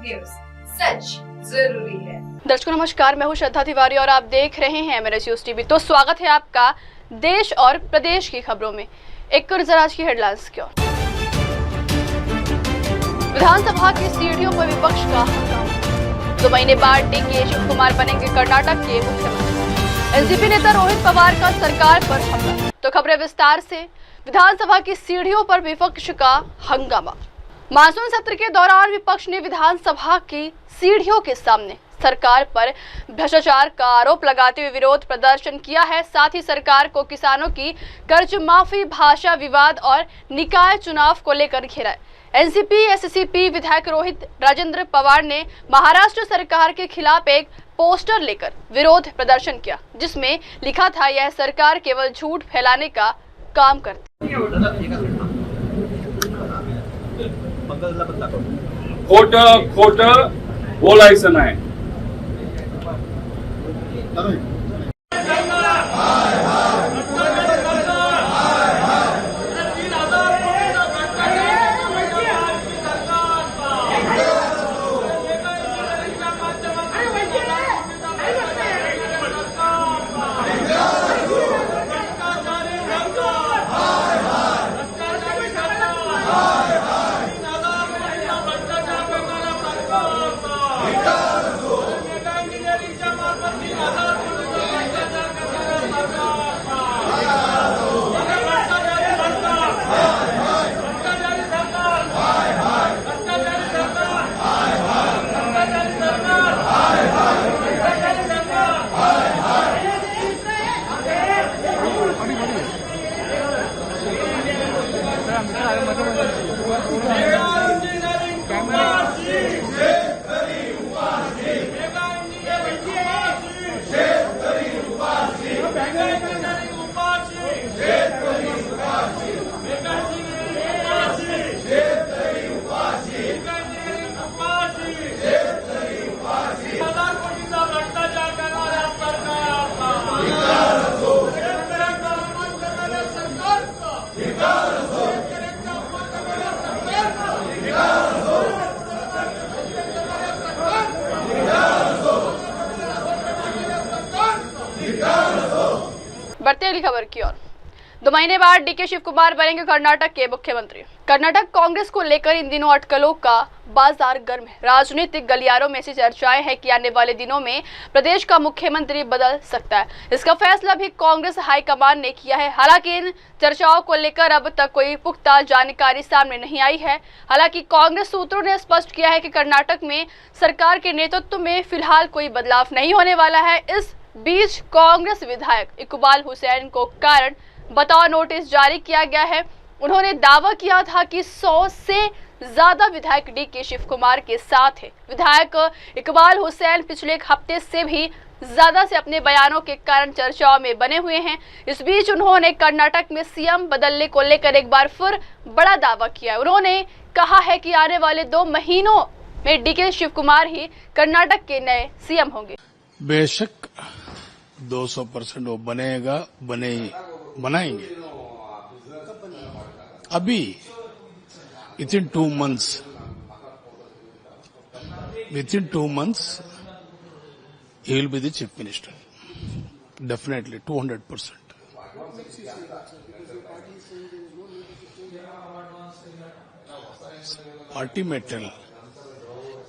News, सच जरूरी है। दर्शकों नमस्कार, मैं हूं श्रद्धा तिवारी और आप देख रहे हैं मेरा न्यूज टीवी। तो स्वागत है आपका देश और प्रदेश की खबरों में। एक नजर आज की हेडलाइंस की ओर। विधानसभा की सीढ़ियों पर विपक्ष का हंगामा। 2 महीने बाद डीके शिव कुमार बनेंगे कर्नाटक के मुख्यमंत्री। एनसीपी नेता रोहित पवार का सरकार पर हमला। तो खबरें विस्तार से। विधानसभा की सीढ़ियों पर विपक्ष का हंगामा। मानसून सत्र के दौरान विपक्ष ने विधानसभा की सीढ़ियों के सामने सरकार पर भ्रष्टाचार का आरोप लगाते हुए विरोध प्रदर्शन किया है। साथ ही सरकार को किसानों की कर्ज माफी, भाषा विवाद और निकाय चुनाव को लेकर घेरा है। एनसीपी एससीपी विधायक रोहित राजेंद्र पवार ने महाराष्ट्र सरकार के खिलाफ एक पोस्टर लेकर विरोध प्रदर्शन किया, जिसमें लिखा था यह सरकार केवल झूठ फैलाने का काम करती है। खोटं बोलायचं नाही। बढ़ते अगली खबर की ओर। 2 महीने बाद डीके शिव कुमार बनेंगे कर्नाटक के मुख्यमंत्री। कर्नाटक कांग्रेस को लेकर इन दिनों अटकलों का बाजार गर्म है। राजनीतिक गलियारों में ऐसी चर्चाएं हैं कि आने वाले दिनों में प्रदेश का मुख्यमंत्री बदल सकता है। इसका फैसला भी कांग्रेस हाईकमान ने किया है। हालांकि इन चर्चाओं को लेकर अब तक कोई पुख्ता जानकारी सामने नहीं आई है। हालांकि कांग्रेस सूत्रों ने स्पष्ट किया है कि कर्नाटक में सरकार के नेतृत्व में फिलहाल कोई बदलाव नहीं होने वाला है। इस बीच कांग्रेस विधायक इकबाल हुसैन को कारण बताओ नोटिस जारी किया गया है। उन्होंने दावा किया था कि 100 से ज्यादा विधायक डीके शिव कुमार के साथ है। विधायक इकबाल हुसैन पिछले एक हफ्ते से भी ज्यादा से अपने बयानों के कारण चर्चाओं में बने हुए हैं। इस बीच उन्होंने कर्नाटक में सीएम बदलने को लेकर एक बार फिर बड़ा दावा किया है। उन्होंने कहा है कि आने वाले 2 महीनों में डीके शिव कुमार ही कर्नाटक के नए सीएम होंगे। बेशक 200% वो बनेगा, बनाएंगे। अभी within 2 months he will be the chief minister, definitely 200%. Party may tell,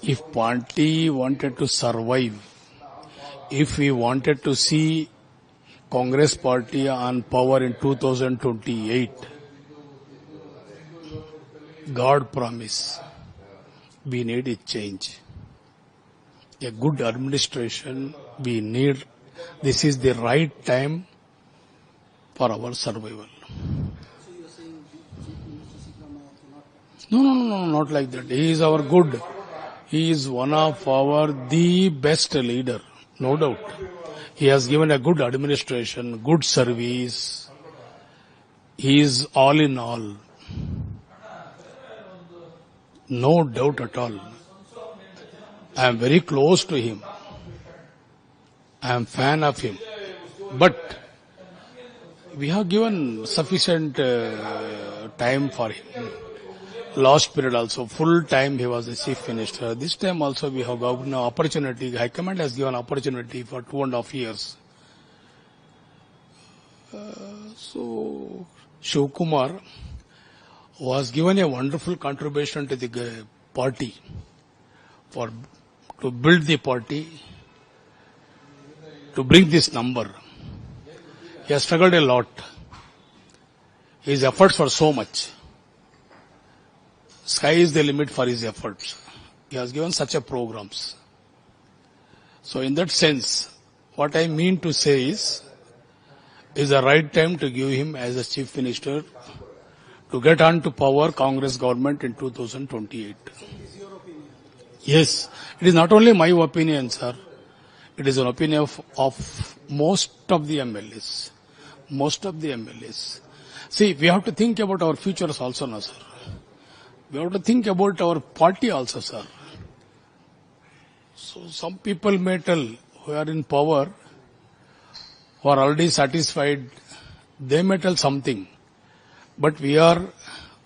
if party wanted to survive, if we wanted to see Congress party on power in 2028, God promise, we need a change. A good administration, we need, this is the right time for our survival. No, not like that. He is our good. He is one of the best leader, no doubt. He has given a good administration, good service. He is all in all. No doubt at all. I am very close to him. I am fan of him. But we have given sufficient time for him. last period also, full time he was the chief minister. This time also we have given an opportunity, High Command has given opportunity for 2.5 years. So, Shiv Kumar was given a wonderful contribution to the party to build the party, to bring this number. He has struggled a lot. His efforts were so much. Sky is the limit for his efforts. He has given such a programs. So in that sense, what I mean to say is the right time to give him as a chief minister to get on to power Congress government in 2028. Yes, it is not only my opinion, sir. It is an opinion of most of the MLAs. Most of the MLAs. See, we have to think about our futures also now, sir. We have to think about our party also, sir. So some people may tell who are in power, who are already satisfied, they may tell something. But we are,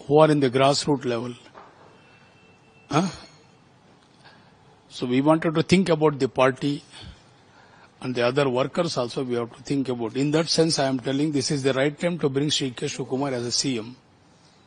who are in the grassroots level. So we wanted to think about the party and the other workers also we have to think about. In that sense, I am telling this is the right time to bring Shri K. Shiv Kumar as a CM.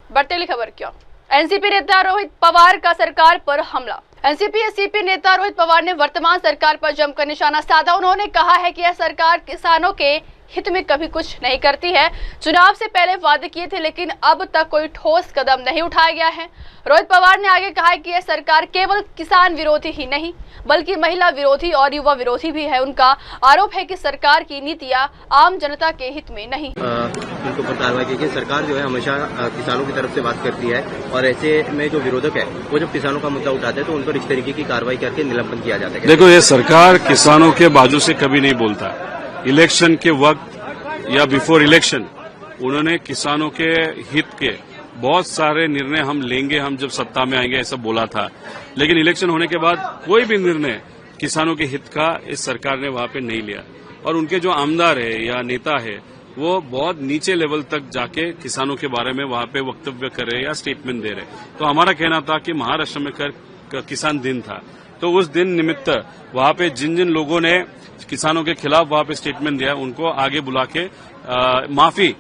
बढ़ती खबर क्यों? NCP नेता रोहित पवार का सरकार पर हमला। NCP नेता रोहित पवार ने वर्तमान सरकार पर जमकर निशाना साधा। उन्होंने कहा है कि यह सरकार किसानों के हित में कभी कुछ नहीं करती है। चुनाव से पहले वादे किए थे, लेकिन अब तक कोई ठोस कदम नहीं उठाया गया है। रोहित पवार ने आगे कहा है कि यह सरकार केवल किसान विरोधी ही नहीं, बल्कि महिला विरोधी और युवा विरोधी भी है। उनका आरोप है कि सरकार की नीतियां आम जनता के हित में नहीं। उनको पर कार्रवाई की सरकार जो है हमेशा किसानों की तरफ से बात करती है, और ऐसे में जो विरोधक है वो जब किसानों का मुद्दा उठाते हैं तो उन पर इस तरीके की कार्रवाई करके निलंबन किया जाता है। देखो, ये सरकार किसानों के बाजू से कभी नहीं बोलता। इलेक्शन के वक्त या बिफोर इलेक्शन उन्होंने किसानों के हित के बहुत सारे निर्णय हम लेंगे, हम जब सत्ता में आएंगे, ऐसा बोला था। लेकिन इलेक्शन होने के बाद कोई भी निर्णय किसानों के हित का इस सरकार ने वहां पे नहीं लिया। और उनके जो आमदार है या नेता है वो बहुत नीचे लेवल तक जाके किसानों के बारे में वहां पे वक्तव्य कर रहे या स्टेटमेंट दे रहे। तो हमारा कहना था कि महाराष्ट्र में किसान दिन था, तो उस दिन निमित्त वहां पे जिन जिन लोगों ने किसानों के खिलाफ वहां पे स्टेटमेंट दिया उनको आगे बुला के माफी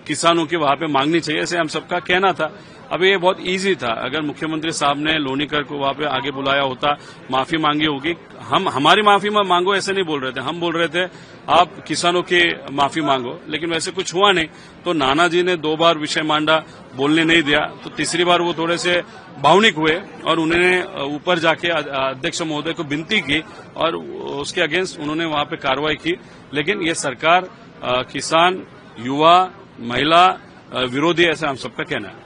किसानों की वहां पे मांगनी चाहिए, ऐसे हम सबका कहना था। अब ये बहुत इजी था, अगर मुख्यमंत्री साहब ने लोनीकर को वहां पे आगे बुलाया होता, माफी मांगी होगी। हम हमारी माफी मांगो ऐसे नहीं बोल रहे थे, हम बोल रहे थे आप किसानों की माफी मांगो, लेकिन वैसे कुछ हुआ नहीं। तो नाना जी ने 2 बार विषय मांडा, बोलने नहीं दिया, तो तीसरी बार वो थोड़े से भावनिक हुए और उन्होंने ऊपर जाके अध्यक्ष महोदय को विनती की और उसके अगेंस्ट उन्होंने वहां पे कार्रवाई की। लेकिन ये सरकार किसान, युवा, महिला विरोधी, ऐसा हम सबका कहना है।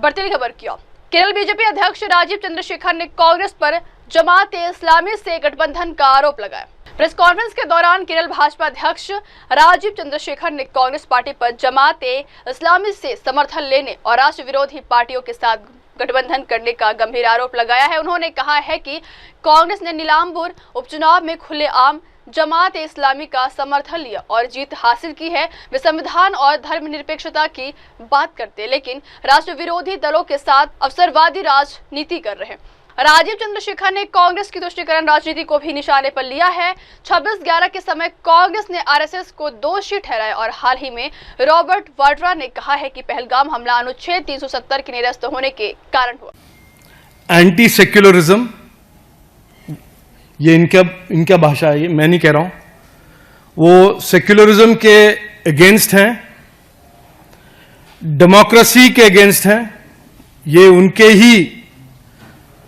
बढ़ती खबर की ओर, केरल बीजेपी अध्यक्ष राजीव चंद्रशेखर ने कांग्रेस पर जमात-ए-इस्लामी से गठबंधन का आरोप लगाया। प्रेस कॉन्फ्रेंस के दौरान केरल भाजपा अध्यक्ष राजीव चंद्रशेखर ने कांग्रेस पार्टी पर जमात-ए-इस्लामी से समर्थन लेने और राष्ट्र विरोधी पार्टियों के साथ गठबंधन करने का गंभीर आरोप लगाया है। उन्होंने कहा है कि कांग्रेस ने नीलामपुर उपचुनाव में खुलेआम जमात-ए-इस्लामी का समर्थन लिया और जीत हासिल की है। वे संविधान और धर्मनिरपेक्षता की बात करते, लेकिन राष्ट्र विरोधी दलों के साथ अवसरवादी राजनीति कर रहे हैं। राजीव चंद्रशेखर ने कांग्रेस की तुष्टीकरण राजनीति को भी निशाने पर लिया है। 26/11 के समय कांग्रेस ने आरएसएस को दोषी ठहराया और हाल ही में रॉबर्ट वाड्रा ने कहा है कि पहलगाम हमला अनुच्छेद 370 के निरस्त होने के कारण हुआ। एंटी सेक्युलरिज्म, ये इनका भाषा है, मैं नहीं कह रहा हूं। वो सेक्युलरिज्म के अगेंस्ट हैं, डेमोक्रेसी के अगेंस्ट हैं। ये उनके ही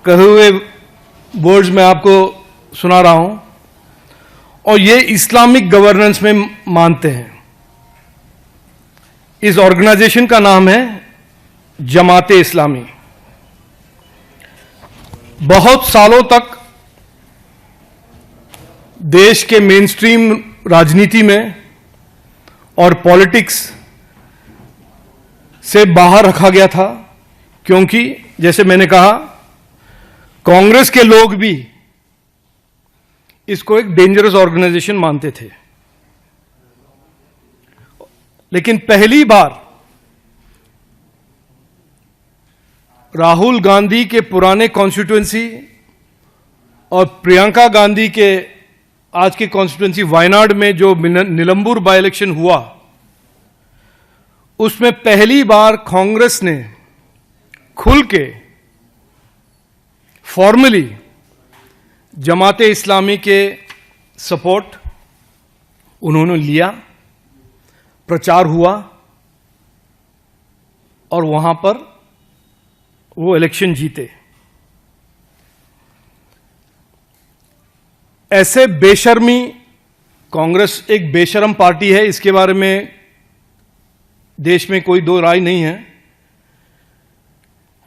कहे हुए वर्ड्स में आपको सुना रहा हूं। और ये इस्लामिक गवर्नेंस में मानते हैं। इस ऑर्गेनाइजेशन का नाम है जमात-ए-इस्लामी। बहुत सालों तक देश के मेन स्ट्रीम राजनीति में और पॉलिटिक्स से बाहर रखा गया था, क्योंकि जैसे मैंने कहा कांग्रेस के लोग भी इसको एक डेंजरस ऑर्गेनाइजेशन मानते थे। लेकिन पहली बार राहुल गांधी के पुराने कॉन्स्टिट्यूएंसी और प्रियंका गांधी के आज की कॉन्स्टिट्यूएंसी वायनाड में जो निलंबूर बाय इलेक्शन हुआ, उसमें पहली बार कांग्रेस ने खुल के फॉर्मली जमाते इस्लामी के सपोर्ट उन्होंने लिया, प्रचार हुआ और वहां पर वो इलेक्शन जीते। ऐसे बेशर्मी, कांग्रेस एक बेशर्म पार्टी है, इसके बारे में देश में कोई दो राय नहीं है,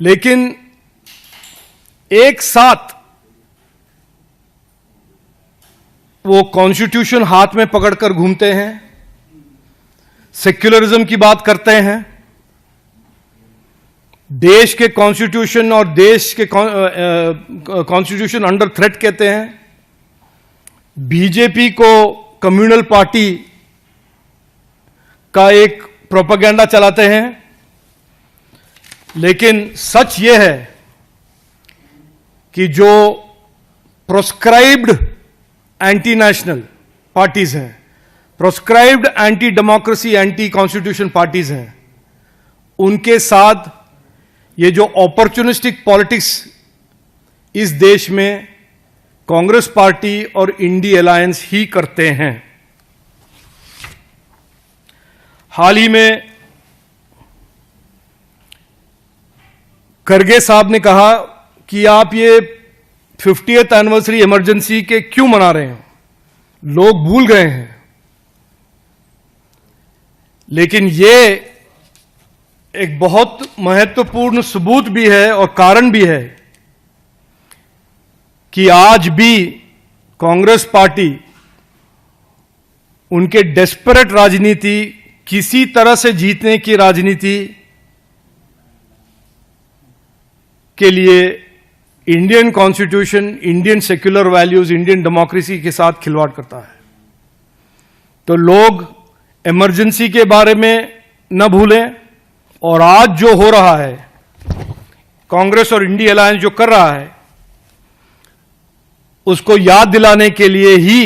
लेकिन एक साथ वो कॉन्स्टिट्यूशन हाथ में पकड़कर घूमते हैं, सेक्युलरिज्म की बात करते हैं, देश के कॉन्स्टिट्यूशन और देश के कॉन्स्टिट्यूशन अंडर थ्रेट कहते हैं, बीजेपी को कम्युनल पार्टी का एक प्रोपेगेंडा चलाते हैं। लेकिन सच यह है कि जो प्रोस्क्राइब्ड एंटी नेशनल पार्टीज हैं, proscribed anti democracy, anti constitution parties हैं, उनके साथ ये जो अपॉर्चुनिस्टिक पॉलिटिक्स इस देश में कांग्रेस पार्टी और इंडी अलायंस ही करते हैं। हाल ही में खरगे साहब ने कहा कि आप ये 50th एनिवर्सरी इमरजेंसी के क्यों मना रहे हैं, लोग भूल गए हैं। लेकिन ये एक बहुत महत्वपूर्ण सबूत भी है और कारण भी है कि आज भी कांग्रेस पार्टी उनके डेस्परेट राजनीति, किसी तरह से जीतने की राजनीति के लिए Indian constitution, Indian secular values, Indian democracy के साथ खिलवाड़ करता है। तो लोग इमरजेंसी के बारे में न भूलें और आज जो हो रहा है, कांग्रेस और इंडी अलायंस जो कर रहा है, उसको याद दिलाने के लिए ही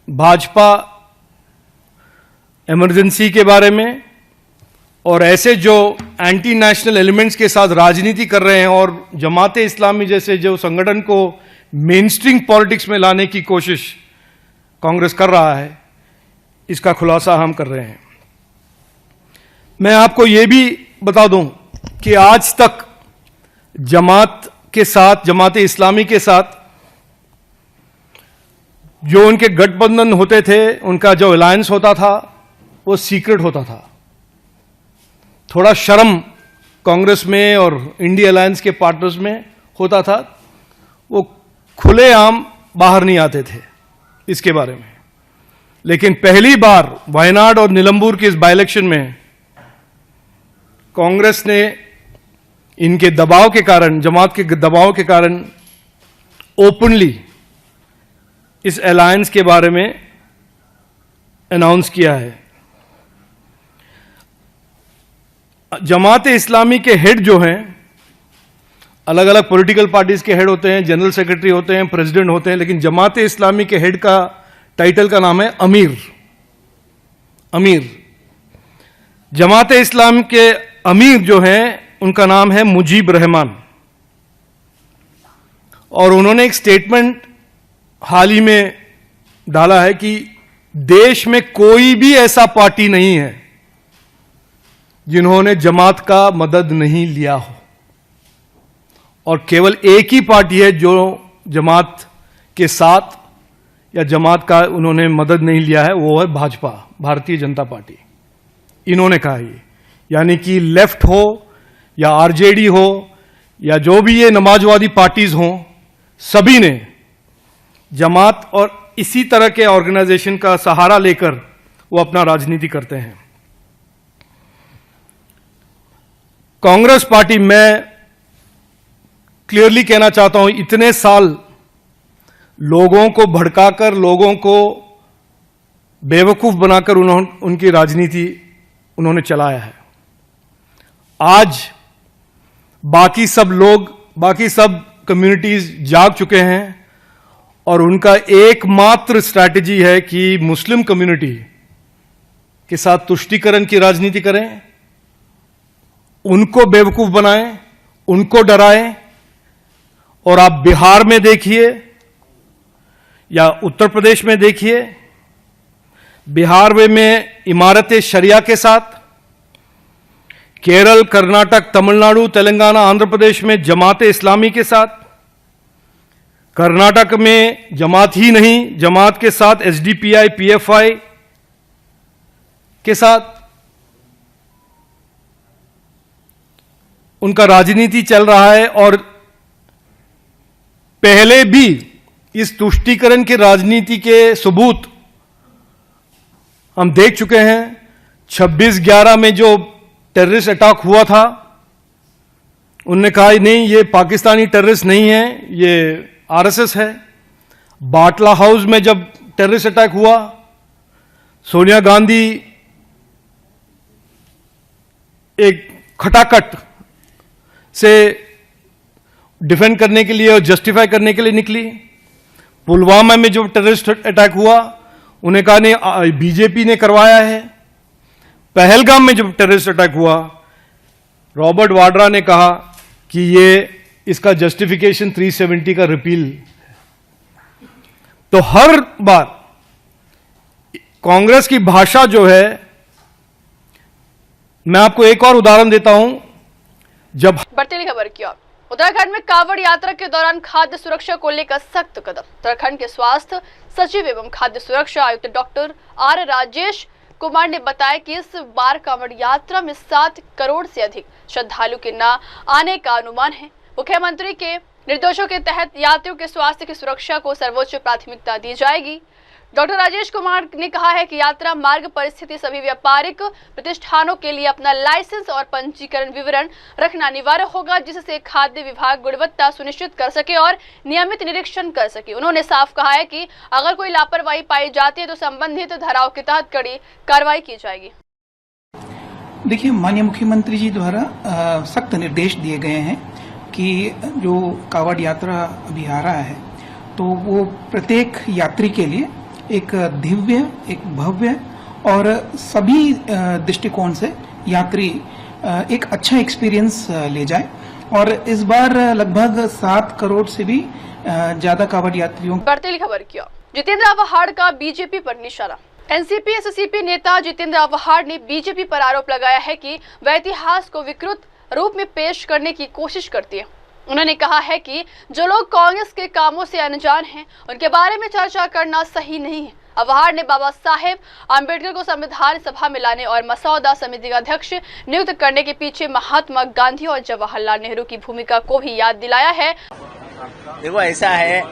भाजपा इमरजेंसी के बारे में और ऐसे जो एंटी नेशनल एलिमेंट्स के साथ राजनीति कर रहे हैं और जमाते इस्लामी जैसे जो संगठन को मेनस्ट्रीम पॉलिटिक्स में लाने की कोशिश कांग्रेस कर रहा है, इसका खुलासा हम कर रहे हैं। मैं आपको यह भी बता दूं कि आज तक जमात के साथ, जमाते इस्लामी के साथ जो उनके गठबंधन होते थे, उनका जो अलायंस होता था, वो सीक्रेट होता था। थोड़ा शर्म कांग्रेस में और इंडी अलायंस के पार्टनर्स में होता था, वो खुलेआम बाहर नहीं आते थे इसके बारे में। लेकिन पहली बार वायनाड और निलंबूर के इस बाय इलेक्शन में कांग्रेस ने इनके दबाव के कारण, जमात के दबाव के कारण ओपनली इस अलायंस के बारे में अनाउंस किया है। जमाते इस्लामी के हेड जो हैं, अलग अलग पॉलिटिकल पार्टीज के हेड होते हैं, जनरल सेक्रेटरी होते हैं, प्रेसिडेंट होते हैं, लेकिन जमाते इस्लामी के हेड का टाइटल का नाम है अमीर। अमीर जमाते इस्लाम के अमीर जो हैं, उनका नाम है मुजीब रहमान। और उन्होंने एक स्टेटमेंट हाल ही में डाला है कि देश में कोई भी ऐसा पार्टी नहीं है जिन्होंने जमात का मदद नहीं लिया हो, और केवल एक ही पार्टी है जो जमात के साथ या जमात का उन्होंने मदद नहीं लिया है, वो है भाजपा, भारतीय जनता पार्टी। इन्होंने कहा ये, यानी कि लेफ्ट हो या आरजेडी हो या जो भी ये नमाजवादी पार्टीज हों, सभी ने जमात और इसी तरह के ऑर्गेनाइजेशन का सहारा लेकर वो अपना राजनीति करते हैं। कांग्रेस पार्टी, मैं क्लियरली कहना चाहता हूं, इतने साल लोगों को भड़काकर, लोगों को बेवकूफ बनाकर उनकी राजनीति उन्होंने चलाया है। आज बाकी सब लोग, बाकी सब कम्युनिटीज जाग चुके हैं और उनका एकमात्र स्ट्रैटेजी है कि मुस्लिम कम्युनिटी के साथ तुष्टीकरण की राजनीति करें, उनको बेवकूफ बनाएं, उनको डराएं। और आप बिहार में देखिए या उत्तर प्रदेश में देखिए, बिहार में इमारत शरिया के साथ, केरल, कर्नाटक, तमिलनाडु, तेलंगाना, आंध्र प्रदेश में जमात इस्लामी के साथ, कर्नाटक में जमात ही नहीं, जमात के साथ एसडीपीआई, पीएफआई के साथ उनका राजनीति चल रहा है। और पहले भी इस तुष्टीकरण की राजनीति के सबूत हम देख चुके हैं। 26/11 में जो टेररिस्ट अटैक हुआ था, उन्होंने कहा नहीं ये पाकिस्तानी टेररिस्ट नहीं है, ये आरएसएस है। बाटला हाउस में जब टेररिस्ट अटैक हुआ, सोनिया गांधी एक खटाखट से डिफेंड करने के लिए और जस्टिफाई करने के लिए निकली। पुलवामा में जो टेररिस्ट अटैक हुआ, उन्हें कहा नहीं बीजेपी ने करवाया है। पहलगाम में जब टेररिस्ट अटैक हुआ, रॉबर्ट वाड्रा ने कहा कि ये इसका जस्टिफिकेशन 370 का रिपील। तो हर बार कांग्रेस की भाषा जो है, मैं आपको एक और उदाहरण देता हूं। जब बढ़ती खबर की ओर, उत्तराखंड में कांवड़ यात्रा के दौरान खाद्य सुरक्षा को लेकर सख्त कदम। उत्तराखंड के स्वास्थ्य सचिव एवं खाद्य सुरक्षा आयुक्त डॉक्टर आर राजेश कुमार ने बताया कि इस बार कांवड़ यात्रा में 7 करोड़ से अधिक श्रद्धालु के न आने का अनुमान है। मुख्यमंत्री के निर्देशों के तहत यात्रियों के स्वास्थ्य की सुरक्षा को सर्वोच्च प्राथमिकता दी जाएगी। डॉक्टर राजेश कुमार ने कहा है कि यात्रा मार्ग पर स्थित सभी व्यापारिक प्रतिष्ठानों के लिए अपना लाइसेंस और पंजीकरण विवरण रखना अनिवार्य होगा, जिससे खाद्य विभाग गुणवत्ता सुनिश्चित कर सके और नियमित निरीक्षण कर सके। उन्होंने साफ कहा है कि अगर कोई लापरवाही पाई जाती है तो संबंधित धाराओं के तहत कड़ी कार्रवाई की जाएगी। देखिए, माननीय मुख्यमंत्री जी द्वारा सख्त निर्देश दिए गए हैं कि जो कांवड़ यात्रा अभी आ रहा है, तो वो प्रत्येक यात्री के लिए एक दिव्य, एक भव्य और सभी दृष्टिकोण से यात्री एक अच्छा एक्सपीरियंस ले जाए। और इस बार लगभग 7 करोड़ से भी ज्यादा कांवड़ यात्रियों। बढ़ती खबर की ओर, जितेंद्र आव्हाड का बीजेपी पर निशाना। एनसीपी एससीपी नेता जितेंद्र आव्हाड ने बीजेपी पर आरोप लगाया है कि वह इतिहास को विकृत रूप में पेश करने की कोशिश करती है। उन्होंने कहा है कि जो लोग कांग्रेस के कामों से अनजान हैं, उनके बारे में चर्चा करना सही नहीं है। आव्हाड ने बाबा साहेब आम्बेडकर को संविधान सभा में लाने और मसौदा समिति का अध्यक्ष नियुक्त करने के पीछे महात्मा गांधी और जवाहरलाल नेहरू की भूमिका को भी याद दिलाया है। देखो, ऐसा है,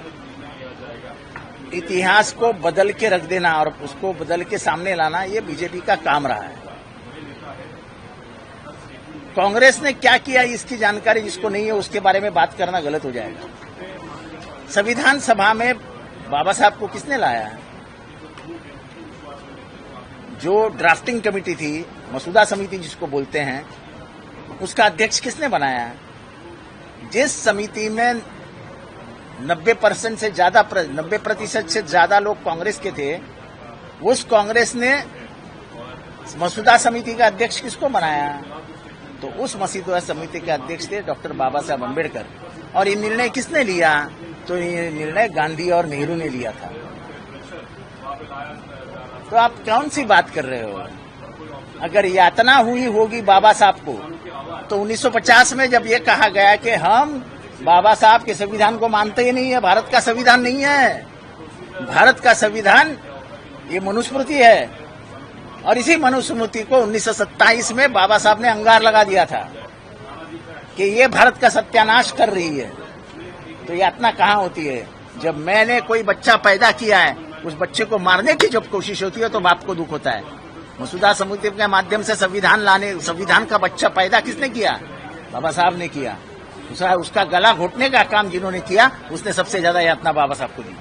इतिहास को बदल के रख देना और उसको बदल के सामने लाना, ये बीजेपी का काम रहा है। कांग्रेस ने क्या किया इसकी जानकारी जिसको नहीं है, उसके बारे में बात करना गलत हो जाएगा। संविधान सभा में बाबा साहब को किसने लाया है? जो ड्राफ्टिंग कमेटी थी, मसौदा समिति जिसको बोलते हैं, उसका अध्यक्ष किसने बनाया है? जिस समिति में 90% से ज्यादा 90% से ज्यादा लोग कांग्रेस के थे, उस कांग्रेस ने मसौदा समिति का अध्यक्ष किसको बनाया? तो उस मसौदा समिति के अध्यक्ष थे डॉक्टर बाबा साहब अम्बेडकर। और ये निर्णय किसने लिया? तो ये निर्णय गांधी और नेहरू ने लिया था। तो आप कौन सी बात कर रहे हो? अगर यातना हुई होगी बाबा साहब को, तो 1950 में जब ये कहा गया कि हम बाबा साहब के संविधान को मानते ही नहीं है, भारत का संविधान नहीं है, भारत का संविधान ये मनुस्मृति है, और इसी मनुस्मृति को 1927 में बाबा साहब ने अंगार लगा दिया था कि ये भारत का सत्यानाश कर रही है। तो यातना कहाँ होती है? जब मैंने कोई बच्चा पैदा किया है, उस बच्चे को मारने की जब कोशिश होती है तो बाप को दुख होता है। मसौदा समिति के माध्यम से संविधान का बच्चा पैदा किसने किया? बाबा साहब ने किया। उसका गला घोटने का काम जिन्होंने किया, उसने सबसे ज्यादा यातना बाबा साहब को दी।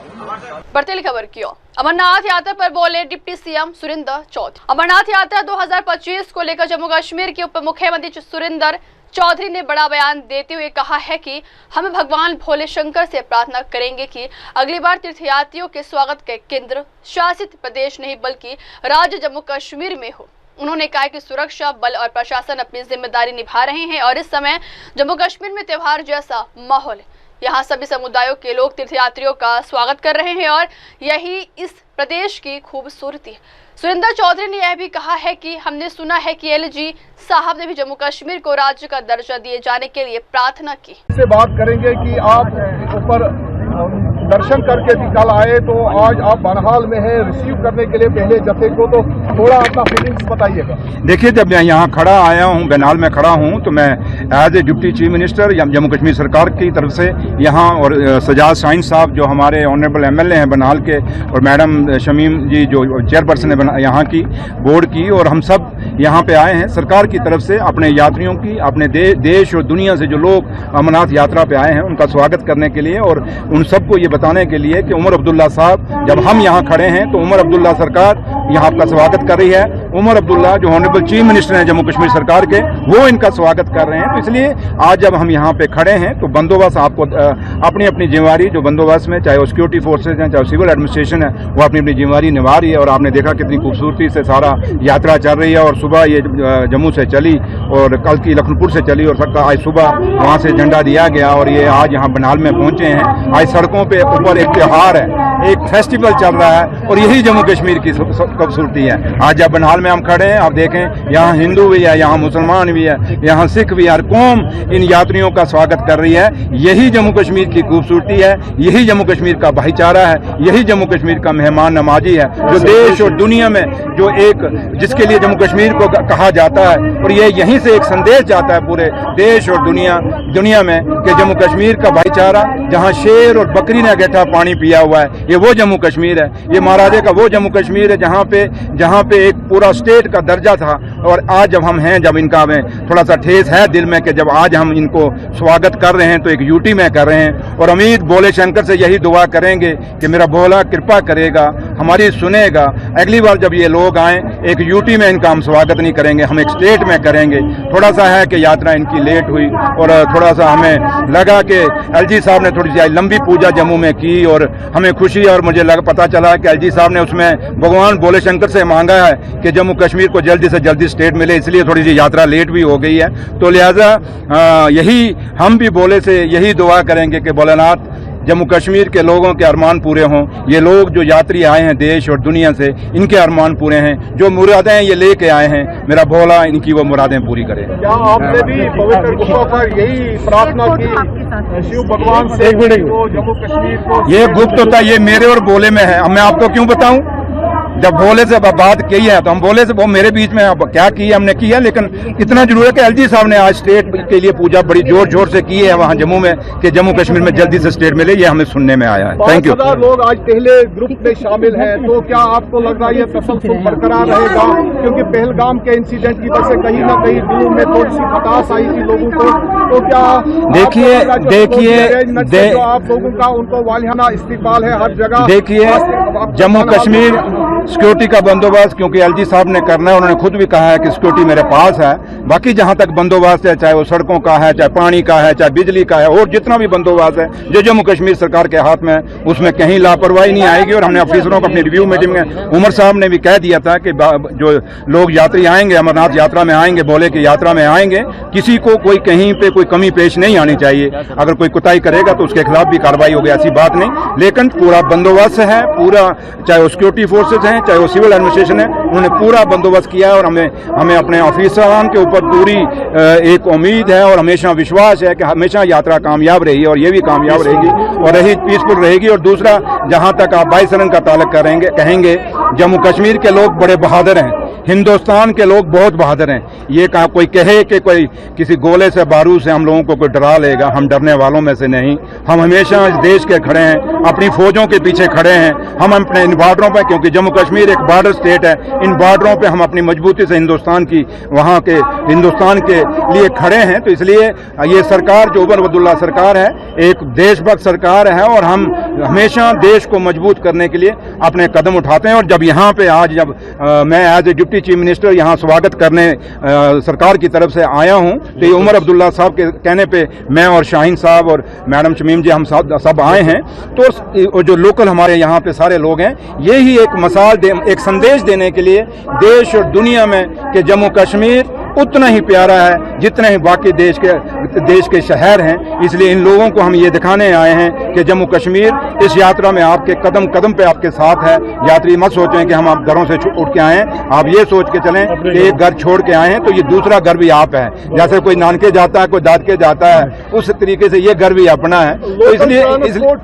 बढ़ती खबर की ओर, अमरनाथ यात्रा पर बोले डिप्टी सीएम सुरिंदर चौधरी। अमरनाथ यात्रा 2025 को लेकर जम्मू कश्मीर के उप मुख्यमंत्री सुरिंदर चौधरी ने बड़ा बयान देते हुए कहा है कि हम भगवान भोले शंकर से प्रार्थना करेंगे कि अगली बार तीर्थयात्रियों के स्वागत के केंद्र शासित प्रदेश नहीं बल्कि राज्य जम्मू कश्मीर में हो। उन्होंने कहा कि सुरक्षा बल और प्रशासन अपनी जिम्मेदारी निभा रहे हैं और इस समय जम्मू कश्मीर में त्योहार जैसा माहौल है। यहाँ सभी समुदायों के लोग तीर्थयात्रियों का स्वागत कर रहे हैं और यही इस प्रदेश की खूबसूरती है। सुरेंद्र चौधरी ने यह भी कहा है कि हमने सुना है कि एलजी साहब ने भी जम्मू कश्मीर को राज्य का दर्जा दिए जाने के लिए प्रार्थना की। से बात करेंगे कि आप ऊपर दर्शन करके निकल आए तो आज आप बनहाल में हैं, रिसीव करने के लिए पहले जत्थे को, तो थोड़ा अपना फीलिंग्स बताइएगा। देखिए, जब मैं यहाँ खड़ा आया हूँ, बनहाल में खड़ा हूँ, तो मैं as a deputy chief minister Jammu Kashmir सरकार की तरफ से यहाँ, और सजाद शाहीन साहब जो हमारे ऑनरेबल एमएलए हैं बनहाल के, और मैडम शमीम जी जो चेयरपर्सन है यहाँ की बोर्ड की, और हम सब यहाँ पे आए हैं सरकार की तरफ से अपने यात्रियों की, अपने देश और दुनिया से जो लोग अमरनाथ यात्रा पे आए हैं उनका स्वागत करने के लिए, और उन सबको ये बताने के लिए कि उमर अब्दुल्ला साहब, जब हम यहाँ खड़े हैं तो उमर अब्दुल्ला सरकार यहाँ आपका स्वागत कर रही है। उमर अब्दुल्ला जो ऑनरेबल चीफ मिनिस्टर हैं जम्मू कश्मीर सरकार के, वो इनका स्वागत कर रहे हैं। तो इसलिए आज जब हम यहाँ पे खड़े हैं तो बंदोबस्त आपको अपनी अपनी जिम्मेवारी, जो बंदोबस्त में चाहे वो सिक्योरिटी फोर्सेज हैं, चाहे सिविल एडमिनिस्ट्रेशन है, वो अपनी अपनी जिम्मेवारी निभा रही है। और आपने देखा कितनी खूबसूरती से सारा यात्रा चल रही है, और सुबह ये जम्मू से चली और कल की लखनपुर से चली, और सबका आज सुबह वहाँ से झंडा दिया गया और ये आज यहाँ बनहाल में पहुंचे हैं। आज सड़कों पे ऊपर एक त्योहार है, एक फेस्टिवल चल रहा है, और यही जम्मू कश्मीर की खूबसूरती है। आज जब बनहाल में हम खड़े हैं, आप देखें यहाँ हिंदू भी है, यहाँ मुसलमान भी है, यहाँ सिख भी है, हर कौम इन यात्रियों का स्वागत कर रही है। यही जम्मू कश्मीर की खूबसूरती है, यही जम्मू कश्मीर का भाईचारा है, यही जम्मू कश्मीर का मेहमान नवाजी है, जो देश और दुनिया में जो एक जिसके लिए जम्मू कश्मीर को कहा जाता है। और ये यहीं से एक संदेश जाता है पूरे देश और दुनिया में कि जम्मू कश्मीर का भाईचारा, जहाँ शेर और बकरी ने गैठा पानी पिया हुआ है, ये वो जम्मू कश्मीर है, ये महाराजे का वो जम्मू कश्मीर है जहाँ पे एक पूरा स्टेट का दर्जा था। और आज जब हम हैं, जब इनका हमें थोड़ा सा ठेस है दिल में कि जब आज हम इनको स्वागत कर रहे हैं तो एक यूटी में कर रहे हैं। और उम्मीद भोले शंकर से यही दुआ करेंगे कि मेरा भोला कृपा करेगा, हमारी सुनेगा। अगली बार जब ये लोग आए, एक यूटी में इनका हम स्वागत नहीं करेंगे, हम एक स्टेट में करेंगे। थोड़ा सा है कि यात्रा इनकी लेट हुई, और थोड़ा सा हमें लगा कि एलजी साहब ने थोड़ी सी लंबी पूजा जम्मू में की, और हमें खुशी, और मुझे पता चला कि एलजी साहब ने उसमें भगवान भोले शंकर से मांगा है कि जम्मू कश्मीर को जल्दी से जल्दी स्टेट मिले, इसलिए थोड़ी सी यात्रा लेट भी हो गई है। तो लिहाजा यही हम भी भोले से यही दुआ करेंगे कि भोलेनाथ जम्मू कश्मीर के लोगों के अरमान पूरे हों। ये लोग जो यात्री आए हैं देश और दुनिया से, इनके अरमान पूरे हैं, जो मुरादें ये लेके आए हैं, मेरा भोला इनकी वो मुरादें पूरी करे। क्या आपने भी पवित्र गुफा पर यही प्रार्थना की शिव भगवान से जम्मू कश्मीर को? ये गुप्त होता है, ये मेरे और भोले में है। अब मैं आपको क्यों बताऊं? जब भोले से बात की है तो हम भोले से, वो मेरे बीच में अब क्या की है हमने की है, लेकिन इतना जरूर है कि एलजी साहब ने आज स्टेट के लिए पूजा बड़ी जोर शोर से की है वहाँ जम्मू में, कि जम्मू कश्मीर में जल्दी से स्टेट मिले, ये हमें सुनने में आया है। Thank you. 5,000 लोग आज पहले ग्रुप में शामिल हैं, तो क्या आपको लग रहा है ये तसलसल बरकरार रहेगा? क्योंकि पहलगाम के इंसिडेंट की वजह से कहीं ना कहीं दिलों में थोड़ी सी खटास आई थी लोगों को, तो क्या देखिए जो आप लोगों का उनको वालियाना इस्तेमाल है हर जगह? देखिए, जम्मू कश्मीर सिक्योरिटी का बंदोबस्त क्योंकि एलजी साहब ने करना है, उन्होंने खुद भी कहा है कि सिक्योरिटी मेरे पास है। बाकी जहां तक बंदोबस्त है, चाहे वो सड़कों का है, चाहे पानी का है, चाहे बिजली का है, और जितना भी बंदोबस्त है जो जम्मू कश्मीर सरकार के हाथ में, उसमें कहीं लापरवाही नहीं आएगी। और हमने ऑफिसरों को अपनी रिव्यू मीटिंग में उमर साहब ने भी कह दिया था कि जो लोग यात्री आएंगे, अमरनाथ यात्रा में आएंगे, भोले की यात्रा में आएंगे, किसी को कोई कहीं पे कोई कमी पेश नहीं आनी चाहिए। अगर कोई कुताही करेगा तो उसके खिलाफ भी कार्रवाई होगी, ऐसी बात नहीं। लेकिन पूरा बंदोबस्त है, पूरा, चाहे वो सिक्योरिटी फोर्सेज हैं, चाहे वो सिविल एडमिनिस्ट्रेशन है, उन्होंने पूरा बंदोबस्त किया है। और हमें अपने ऑफिसरान के ऊपर पूरी एक उम्मीद है और हमेशा विश्वास है कि हमेशा यात्रा कामयाब रही है, और ये भी कामयाब रहेगी और रही पीसफुल रहेगी। और दूसरा, जहां तक आप बाईसरन का ताल्लुक कहेंगे, जम्मू कश्मीर के लोग बड़े बहादुर हैं, हिंदुस्तान के लोग बहुत बहादुर हैं। ये कोई कहे कि कोई किसी गोले से, बारूद से हम लोगों को कोई डरा लेगा, हम डरने वालों में से नहीं। हम हमेशा इस देश के खड़े हैं, अपनी फौजों के पीछे खड़े हैं। हम अपने इन बॉर्डरों पर, क्योंकि जम्मू कश्मीर एक बॉर्डर स्टेट है, इन बॉर्डरों पे हम अपनी मजबूती से हिंदुस्तान के लिए खड़े हैं। तो इसलिए ये सरकार जो उमर अब्दुल्ला सरकार है, एक देशभक्त सरकार है, और हम हमेशा देश को मजबूत करने के लिए अपने कदम उठाते हैं। और जब यहाँ पे आज जब मैं as a deputy deputy chief minister यहाँ स्वागत करने सरकार की तरफ से आया हूँ। तो ये उमर अब्दुल्ला साहब के कहने पे मैं और शाहीन साहब और मैडम शमीम जी हम सब आए हैं। तो जो लोकल हमारे यहाँ पे सारे लोग हैं, यही एक मिसाल एक संदेश देने के लिए देश और दुनिया में कि जम्मू कश्मीर उतना ही प्यारा है जितने ही बाकी देश के शहर हैं। इसलिए इन लोगों को हम ये दिखाने आए हैं कि जम्मू कश्मीर इस यात्रा में आपके कदम कदम पे आपके साथ है। यात्री मत सोचें कि हम आप घरों से उठ के आए हैं, आप ये सोच के चलें कि एक घर छोड़ के आए हैं तो ये दूसरा घर भी आप है। जैसे कोई नानके जाता है, कोई दादके जाता है, उस तरीके से ये घर भी अपना है। तो इसलिए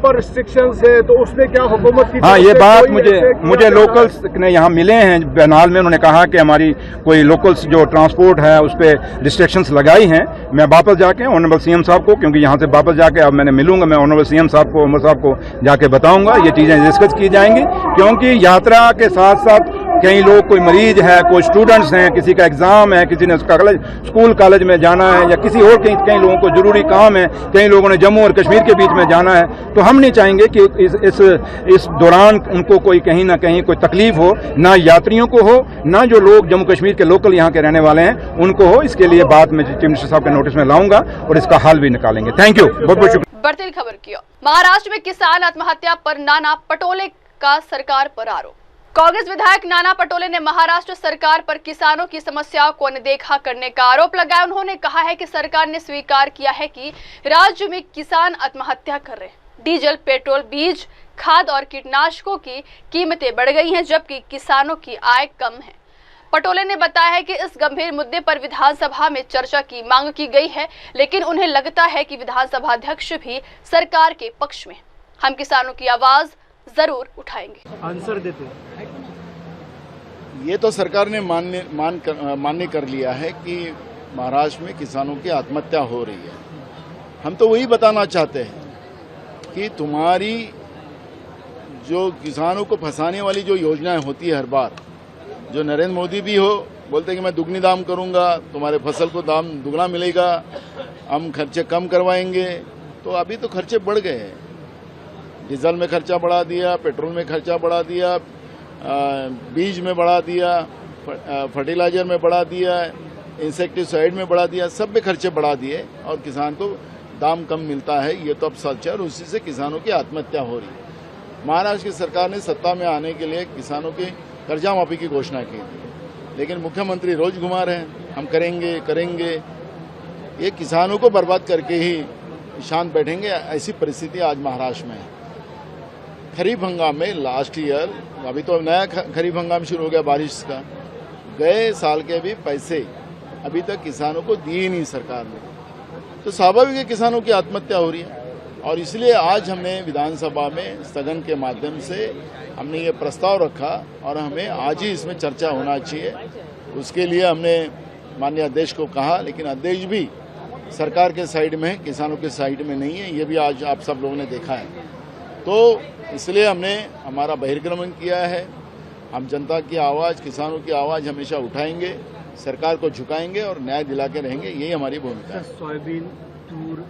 पर रिस्ट्रिक्शंस है तो उसमें क्या हुकूमत की, हाँ, ये बात मुझे लोकल्स ने यहाँ मिले हैं बैनाल में। उन्होंने कहा कि हमारी कोई लोकल्स जो ट्रांसपोर्ट है उस पर रिस्ट्रिक्शंस लगाई हैं। मैं वापस जाके ऑनरेबल सीएम साहब को, क्योंकि यहाँ से वापस जाके अब मैंने मिलूंगा, मैं ऑनरेबल सीएम साहब को, उमर साहब को जाके बताऊंगा। ये चीजें डिस्कस की जाएंगी, क्योंकि यात्रा के साथ साथ कई लोग, कोई मरीज है, कोई स्टूडेंट्स हैं, किसी का एग्जाम है, किसी ने स्कूल कॉलेज में जाना है, या किसी और कई लोगों को जरूरी काम है, कई लोगों ने जम्मू और कश्मीर के बीच में जाना है। तो हम नहीं चाहेंगे कि इस दौरान उनको कोई कहीं ना कहीं कोई तकलीफ हो, ना यात्रियों को हो, ना जो लोग जम्मू कश्मीर के लोकल यहाँ के रहने वाले हैं उनको हो। इसके लिए बात मैं चीफ मिनिस्टर साहब के नोटिस में लाऊंगा और इसका हल भी निकालेंगे। थैंक यू, बहुत बहुत शुक्रिया। बढ़ती खबर की ओर, महाराष्ट्र में किसान आत्महत्या पर नाना पटोले का सरकार पर आरोप। कांग्रेस विधायक नाना पटोले ने महाराष्ट्र सरकार पर किसानों की समस्याओं को अनदेखा करने का आरोप लगाया। उन्होंने कहा है कि सरकार ने स्वीकार किया है कि राज्य में किसान आत्महत्या कर रहे हैं। डीजल, पेट्रोल, बीज, खाद और कीटनाशकों की कीमतें बढ़ गई हैं, जबकि किसानों की आय कम है। पटोले ने बताया है कि इस गंभीर मुद्दे पर विधानसभा में चर्चा की मांग की गई है, लेकिन उन्हें लगता है कि विधानसभा अध्यक्ष भी सरकार के पक्ष में। हम किसानों की आवाज जरूर उठाएंगे। आंसर देते ये तो सरकार ने मान्य कर लिया है कि महाराष्ट्र में किसानों की आत्महत्या हो रही है। हम तो वही बताना चाहते हैं कि तुम्हारी जो किसानों को फंसाने वाली जो योजनाएं होती है हर बार, जो नरेंद्र मोदी भी हो बोलते हैं कि मैं दुगनी दाम करूंगा, तुम्हारे फसल को दाम दुगना मिलेगा, हम खर्चे कम करवाएंगे। तो अभी तो खर्चे बढ़ गए हैं। डीजल में खर्चा बढ़ा दिया, पेट्रोल में खर्चा बढ़ा दिया, बीज में बढ़ा दिया, फर्टिलाइजर में बढ़ा दिया, इंसेक्टिसाइड में बढ़ा दिया, सब में खर्चे बढ़ा दिए और किसान को दाम कम मिलता है। ये तो अब सच है और उसी से किसानों की आत्महत्या हो रही है। महाराष्ट्र की सरकार ने सत्ता में आने के लिए किसानों की कर्जा माफी की घोषणा की थी, लेकिन मुख्यमंत्री रोज घुमा रहे हैं, हम करेंगे। ये किसानों को बर्बाद करके ही शांत बैठेंगे, ऐसी परिस्थिति आज महाराष्ट्र में है। खरीफ हंगाम में लास्ट ईयर, अभी तो नया खरीफ हंगाम शुरू हो गया बारिश का, गए साल के भी पैसे अभी तक किसानों को दिए नहीं सरकार ने। तो स्वाभाविक है किसानों की आत्महत्या हो रही है और इसलिए आज हमने विधानसभा में स्थगन के माध्यम से हमने ये प्रस्ताव रखा और हमें आज ही इसमें चर्चा होना चाहिए। उसके लिए हमने माननीय अध्यक्ष को कहा, लेकिन अध्यक्ष भी सरकार के साइड में है, किसानों के साइड में नहीं है। ये भी आज आप सब लोगों ने देखा है। तो इसलिए हमने हमारा बहिर्गमन किया है। हम जनता की आवाज़, किसानों की आवाज़ हमेशा उठाएंगे, सरकार को झुकाएंगे और न्याय दिला के रहेंगे। यही हमारी भूमिका है। सोयाबीन, तूर,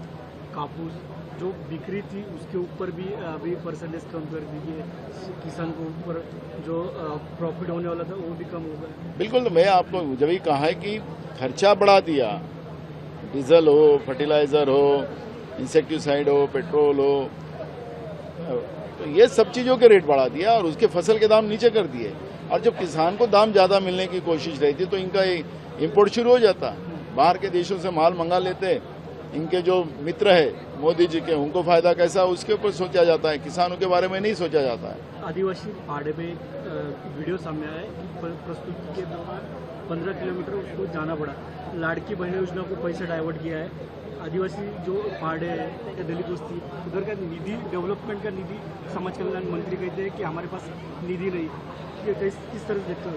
कापूस जो बिक्री थी उसके ऊपर भी अभी परसेंटेज कम कर दीजिए। किसान को ऊपर जो प्रॉफिट होने वाला था वो भी कम होगा। बिल्कुल, तो मैं आपको जब ही कहा है कि खर्चा बढ़ा दिया, डीजल हो, फर्टिलाइजर हो, इंसेक्टिसाइड हो, पेट्रोल हो, तो ये सब चीज़ों के रेट बढ़ा दिया और उसके फसल के दाम नीचे कर दिए। और जब किसान को दाम ज़्यादा मिलने की कोशिश रही थी तो इनका इंपोर्ट शुरू हो जाता, बाहर के देशों से माल मंगा लेते। इनके जो मित्र है मोदी जी के, उनको फायदा कैसा उसके ऊपर सोचा जाता है, किसानों के बारे में नहीं सोचा जाता है। आदिवासी पहाड़ में वीडियो सामने आया कि प्रस्तुति के दौरान 15 किलोमीटर उसको जाना पड़ा। लाड़की बहन योजना को पैसे डाइवर्ट किया है। आदिवासी जो पहाड़े है, दलित बस्ती, उधर का निधि, डेवलपमेंट का निधि समाज कल्याण मंत्री कहते हैं कि हमारे पास निधि नहीं। ये किस तरह देखते हो?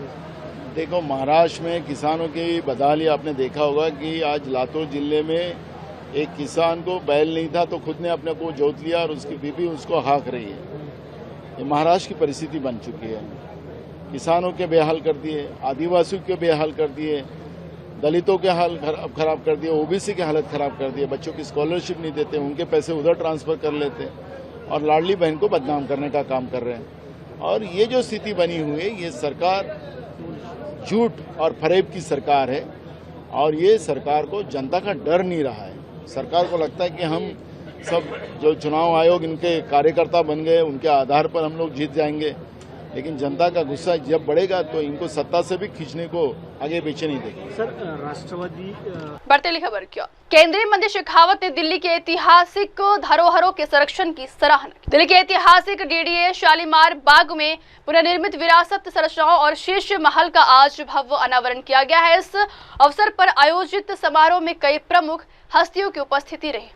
देखो, महाराष्ट्र में किसानों की बदहाली आपने देखा होगा कि आज लातूर जिले में एक किसान को बैल नहीं था तो खुद ने अपने को जोत लिया और उसकी बीबी उसको हाँक रही है। ये महाराष्ट्र की परिस्थिति बन चुकी है। किसानों के बेहाल कर दिए, आदिवासियों के बेहाल कर दिए, दलितों के हाल खराब कर दिए, ओबीसी की हालत खराब कर दिए। बच्चों की स्कॉलरशिप नहीं देते, उनके पैसे उधर ट्रांसफर कर लेते और लाडली बहन को बदनाम करने का काम कर रहे हैं। और ये जो स्थिति बनी हुई है, ये सरकार झूठ और फरेब की सरकार है और ये सरकार को जनता का डर नहीं रहा है। सरकार को लगता है कि हम सब जो चुनाव आयोग इनके कार्यकर्ता बन गए उनके आधार पर हम लोग जीत जाएंगे, लेकिन जनता का गुस्सा जब बढ़ेगा तो इनको सत्ता से भी खींचने को आगे पीछे नहीं देंगे। सर राष्ट्रवादी बढ़ते अगली खबर की ओर। केंद्रीय मंत्री शेखावत ने दिल्ली के ऐतिहासिक धरोहरों के संरक्षण की सराहना की। दिल्ली के ऐतिहासिक डीडीए शालीमार बाग में पुनर्निर्मित विरासत संरचनाओं और शीर्ष महल का आज भव्य अनावरण किया गया है। इस अवसर पर आयोजित समारोह में कई प्रमुख हस्तियों की उपस्थिति रही।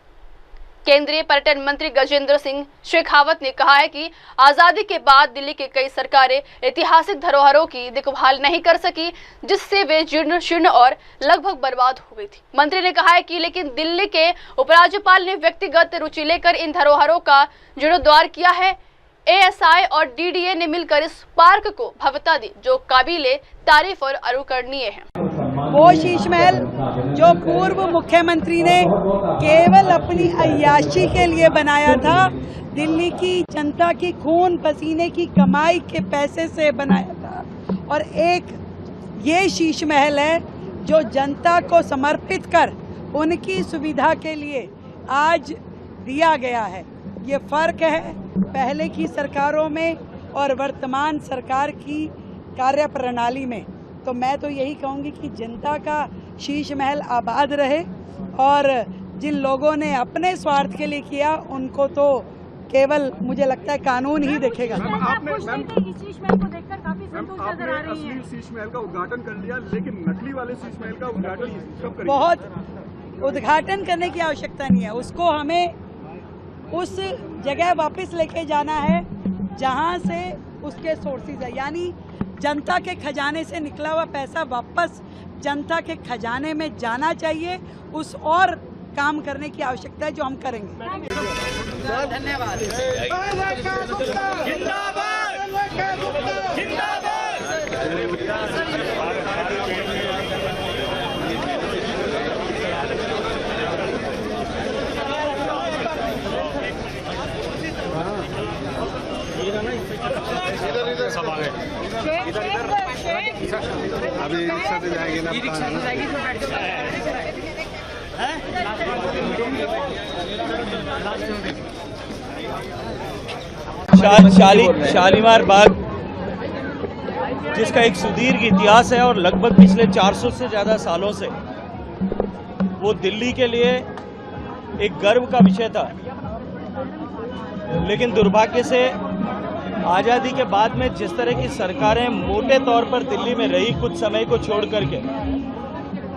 केंद्रीय पर्यटन मंत्री गजेंद्र सिंह शेखावत ने कहा है कि आजादी के बाद दिल्ली की कई सरकारें ऐतिहासिक धरोहरों की देखभाल नहीं कर सकी, जिससे वे जीर्ण शीर्ण और लगभग बर्बाद हो गई थी। मंत्री ने कहा है कि लेकिन दिल्ली के उपराज्यपाल ने व्यक्तिगत रुचि लेकर इन धरोहरों का जीर्णोद्धार किया है। एएसआई और डीडीए ने मिलकर इस पार्क को भव्यता दी, जो काबिले तारीफ और अनुकरणीय है। वो शीश महल जो पूर्व मुख्यमंत्री ने केवल अपनी अय्याशी के लिए बनाया था, दिल्ली की जनता की खून पसीने की कमाई के पैसे से बनाया था, और एक ये शीश महल है जो जनता को समर्पित कर उनकी सुविधा के लिए आज दिया गया है। ये फर्क है पहले की सरकारों में और वर्तमान सरकार की कार्यप्रणाली में। तो मैं तो यही कहूँगी कि जनता का शीश महल आबाद रहे, और जिन लोगों ने अपने स्वार्थ के लिए किया उनको तो केवल मुझे लगता है कानून ही देखेगा। आपने शीश महल को देखकर काफी संतोष नजर आ रही है। असली शीश महल का उद्घाटन कर लिया, लेकिन नकली वाले शीश महल का उद्घाटन कब करेंगे? बहुत उद्घाटन करने की आवश्यकता नहीं है, उसको हमें उस जगह वापस लेके जाना है जहां से उसके सोर्सेज है, यानी जनता के खजाने से निकला हुआ पैसा वापस जनता के खजाने में जाना चाहिए। उस और काम करने की आवश्यकता है जो हम करेंगे। धन्यवाद। अभी रिक्शा से जाएगी ना, रिक्शा से जाएगी तो बैठ जाओ। शालीमार बाग जिसका एक सुदीर्घ इतिहास है और लगभग पिछले 400 से ज़्यादा सालों से वो दिल्ली के लिए एक गर्व का विषय था, लेकिन दुर्भाग्य से आज़ादी के बाद में जिस तरह की सरकारें मोटे तौर पर दिल्ली में रही कुछ समय को छोड़ करके,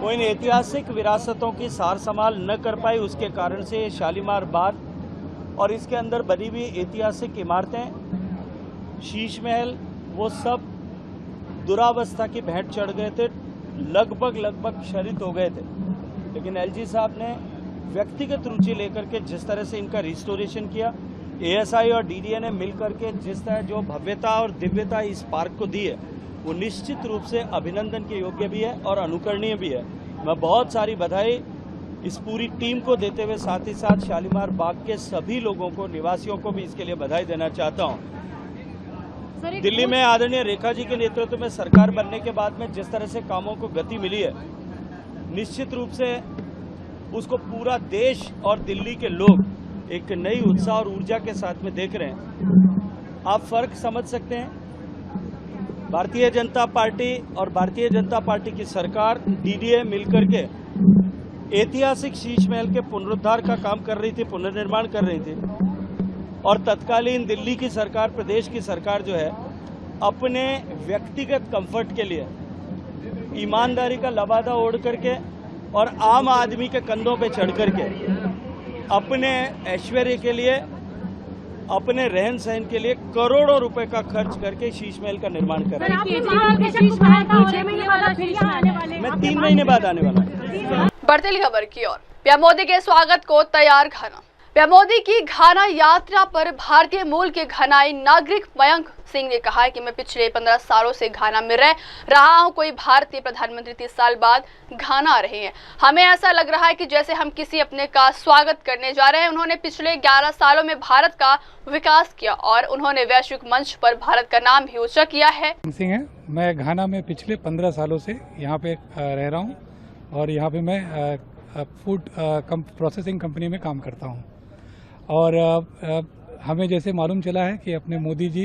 वो इन ऐतिहासिक विरासतों की सार संभाल न कर पाई। उसके कारण से शालीमार बाग और इसके अंदर बनी हुई ऐतिहासिक इमारतें, शीश महल, वो सब दुरावस्था की भेंट चढ़ गए थे, लगभग क्षरित हो गए थे। लेकिन एलजी साहब ने व्यक्तिगत रुचि लेकर के जिस तरह से इनका रिस्टोरेशन किया, एएसआई और डीडीए ने मिलकर के जिस तरह जो भव्यता और दिव्यता इस पार्क को दी है, वो निश्चित रूप से अभिनंदन के योग्य भी है और अनुकरणीय भी है। मैं बहुत सारी बधाई इस पूरी टीम को देते हुए साथ ही साथ शालीमार बाग के सभी लोगों को, निवासियों को भी इसके लिए बधाई देना चाहता हूँ। दिल्ली में आदरणीय रेखा जी के नेतृत्व में सरकार बनने के बाद में जिस तरह से कामों को गति मिली है, निश्चित रूप से उसको पूरा देश और दिल्ली के लोग एक नई उत्साह और ऊर्जा के साथ में देख रहे हैं। आप फर्क समझ सकते हैं, भारतीय जनता पार्टी और भारतीय जनता पार्टी की सरकार डीडीए मिलकर के ऐतिहासिक शीश महल के पुनरुद्धार का काम कर रही थी, पुनर्निर्माण कर रही थी, और तत्कालीन दिल्ली की सरकार, प्रदेश की सरकार जो है, अपने व्यक्तिगत कंफर्ट के लिए ईमानदारी का लबादा ओढ़ करके और आम आदमी के कंधों पे चढ़ करके अपने ऐश्वर्य के लिए, अपने रहन सहन के लिए करोड़ों रुपए का खर्च करके शीश महल का निर्माण कर रहे हैं। मैं 3 महीने बाद आने वाला हूँ। बढ़ती खबर की ओर। पीएम मोदी के स्वागत को तैयार खाना। पीएम मोदी की घाना यात्रा पर भारतीय मूल के घनाई नागरिक मयंक सिंह ने कहा है कि मैं पिछले 15 सालों से घाना में रह रहा हूं। कोई भारतीय प्रधानमंत्री 30 साल बाद घाना आ रहे हैं। हमें ऐसा लग रहा है कि जैसे हम किसी अपने का स्वागत करने जा रहे हैं। उन्होंने पिछले 11 सालों में भारत का विकास किया और उन्होंने वैश्विक मंच पर भारत का नाम भी ऊंचा किया है। सिंह है, मैं घाना में पिछले 15 सालों से यहाँ पे रह रहा हूँ और यहाँ पे मैं फूड प्रोसेसिंग कंपनी में काम करता हूँ। और हमें जैसे मालूम चला है कि अपने मोदी जी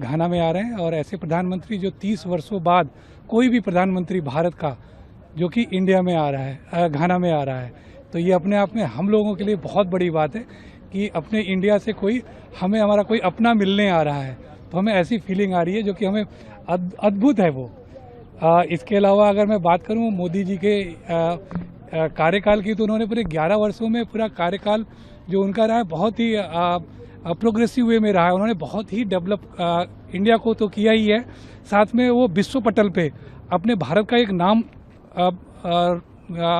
घाना में आ रहे हैं और ऐसे प्रधानमंत्री जो 30 वर्षों बाद कोई भी प्रधानमंत्री भारत का जो कि इंडिया में आ रहा है, घाना में आ रहा है, तो ये अपने आप में हम लोगों के लिए बहुत बड़ी बात है कि अपने इंडिया से हमें हमारा कोई अपना मिलने आ रहा है। तो हमें ऐसी फीलिंग आ रही है जो कि हमें अद्भुत है वो। इसके अलावा अगर मैं बात करूँ मोदी जी के कार्यकाल की, तो उन्होंने पूरे 11 वर्षों में पूरा कार्यकाल जो उनका रहा है बहुत ही प्रोग्रेसिव वे में रहा है। उन्होंने बहुत ही डेवलप इंडिया को तो किया ही है, साथ में वो विश्व पटल पे अपने भारत का एक नाम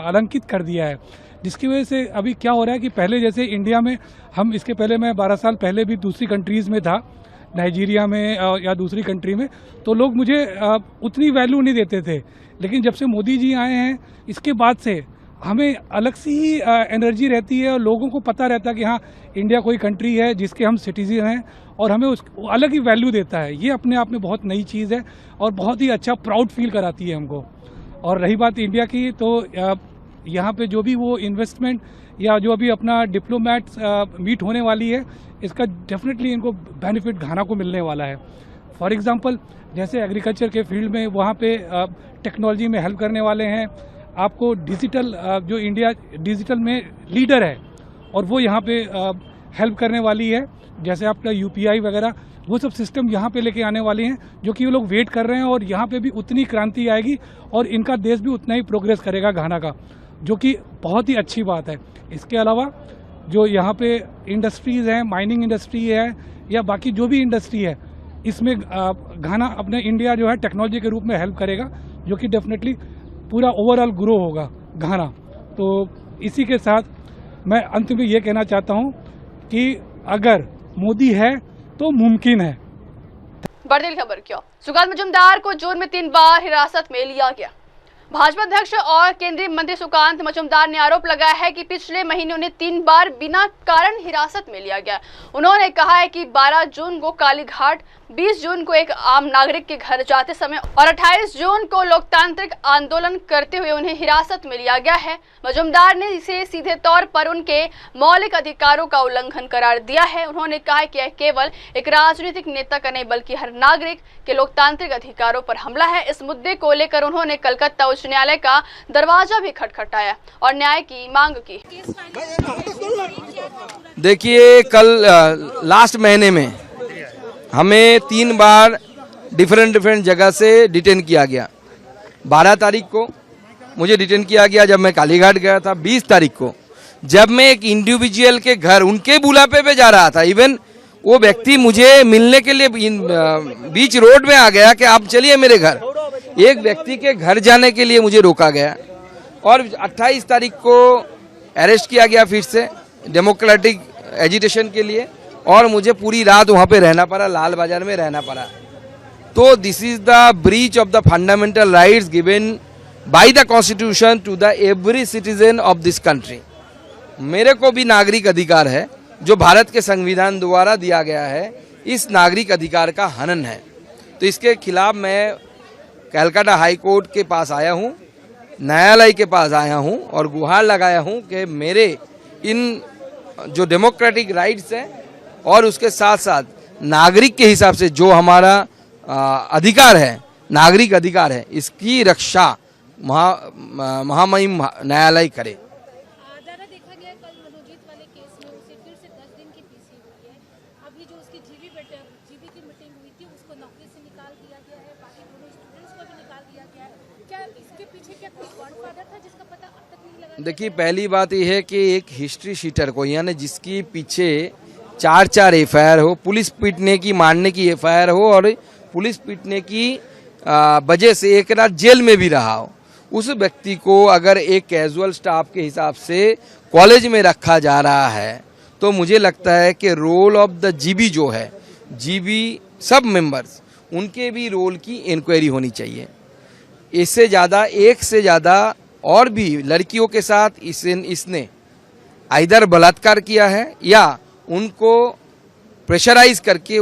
अलंकित कर दिया है, जिसकी वजह से अभी क्या हो रहा है कि पहले जैसे इंडिया में हम इसके पहले मैं 12 साल पहले भी दूसरी कंट्रीज़ में था, नाइजीरिया में या दूसरी कंट्री में, तो लोग मुझे उतनी वैल्यू नहीं देते थे। लेकिन जब से मोदी जी आए हैं इसके बाद से हमें अलग सी ही एनर्जी रहती है और लोगों को पता रहता है कि हाँ इंडिया कोई कंट्री है जिसके हम सिटीजन हैं और हमें उस अलग ही वैल्यू देता है। ये अपने आप में बहुत नई चीज़ है और बहुत ही अच्छा प्राउड फील कराती है हमको। और रही बात इंडिया की, तो यहाँ पे जो भी वो इन्वेस्टमेंट या जो अभी अपना डिप्लोमेट्स मीट होने वाली है, इसका डेफिनेटली इनको बेनिफिट घाना को मिलने वाला है। फॉर एग्जांपल जैसे एग्रीकल्चर के फील्ड में वहाँ पे टेक्नोलॉजी में हेल्प करने वाले हैं। आपको डिजिटल जो इंडिया डिजिटल में लीडर है और वो यहाँ पे हेल्प करने वाली है, जैसे आपका यूपीआई वगैरह वो सब सिस्टम यहाँ पे लेके आने वाले हैं, जो कि वो लोग वेट कर रहे हैं। और यहाँ पे भी उतनी क्रांति आएगी और इनका देश भी उतना ही प्रोग्रेस करेगा घाना का, जो कि बहुत ही अच्छी बात है। इसके अलावा जो यहाँ पे इंडस्ट्रीज़ हैं, माइनिंग इंडस्ट्री है या बाकी जो भी इंडस्ट्री है, इसमें घाना अपने इंडिया जो है टेक्नोलॉजी के रूप में हेल्प करेगा, जो कि डेफिनेटली पूरा ओवरऑल ग्रो होगा घाना। तो इसी के साथ मैं अंत में ये कहना चाहता हूँ कि अगर मोदी है तो मुमकिन है। बड़ी खबर क्यों? सुगंध मजूमदार को जून में 3 बार हिरासत में लिया गया। भाजपा अध्यक्ष और केंद्रीय मंत्री सुकांत मजूमदार ने आरोप लगाया है कि पिछले महीने उन्हें 3 बार बिना कारण हिरासत में लिया गया। उन्होंने कहा है कि 12 जून को कालीघाट, 20 जून को एक आम नागरिक के घर जाते समय और 28 जून को लोकतांत्रिक आंदोलन करते हुए उन्हें हिरासत में लिया गया है। मजूमदार ने इसे सीधे तौर पर उनके मौलिक अधिकारों का उल्लंघन करार दिया है। उन्होंने कहा है कि यह केवल एक राजनीतिक नेता का नहीं बल्कि हर नागरिक के लोकतांत्रिक अधिकारों पर हमला है। इस मुद्दे को लेकर उन्होंने कलकत्ता उच्च न्यायालय का दरवाजा भी खटखटाया और न्याय की मांग की। देखिए, कल लास्ट महीने में हमें 3 बार डिफरेंट जगह से डिटेन किया गया। 12 तारीख को मुझे डिटेन किया गया जब मैं कालीघाट गया था। 20 तारीख को जब मैं एक इंडिविजुअल के घर उनके बुलावे पे जा रहा था, इवन वो व्यक्ति मुझे मिलने के लिए बीच रोड में आ गया कि आप चलिए मेरे घर। एक व्यक्ति के घर जाने के लिए मुझे रोका गया और 28 तारीख को अरेस्ट किया गया फिर से डेमोक्रेटिक एजिटेशन के लिए, और मुझे पूरी रात वहाँ पे रहना पड़ा, लाल बाजार में रहना पड़ा। तो this is the breach of the fundamental rights given by the constitution to the every citizen of this country. मेरे को भी नागरिक अधिकार है जो भारत के संविधान द्वारा दिया गया है। इस नागरिक अधिकार का हनन है, तो इसके खिलाफ मैं कलकत्ता हाई कोर्ट के पास आया हूँ, न्यायालय के पास आया हूँ और गुहार लगाया हूँ कि मेरे इन जो डेमोक्रेटिक राइट्स हैं और उसके साथ साथ नागरिक के हिसाब से जो हमारा अधिकार है, नागरिक अधिकार है, इसकी रक्षा महामहिम न्यायालय करे। देखा गया कल मनोजीत वाले केस में उसे फिर से 10 दिन की पीसी हुई है। अभी जो उसकी जीबी की मीटिंग हुई थी उसको नौकरी से निकाल दिया गया है, बाकी दोनों स्टूडेंट्स को भी निकाल दिया गया है। क्या इसके पीछे क्या कोई गॉडफादर था जिसका पता अब तक नहीं लगा? देखिए, पहली बात यह है कि एक हिस्ट्री शीटर को, यानी जिसकी पीछे 4 एफआईआर हो, पुलिस पीटने की, मारने की एफआईआर हो और पुलिस पीटने की वजह से एक रात जेल में भी रहा हो, उस व्यक्ति को अगर एक कैजुअल स्टाफ के हिसाब से कॉलेज में रखा जा रहा है तो मुझे लगता है कि रोल ऑफ द जीबी जो है, जीबी सब मेंबर्स, उनके भी रोल की इंक्वायरी होनी चाहिए। इससे ज़्यादा, एक से ज़्यादा और भी लड़कियों के साथ इसने आइदर बलात्कार किया है या उनको प्रेशराइज करके,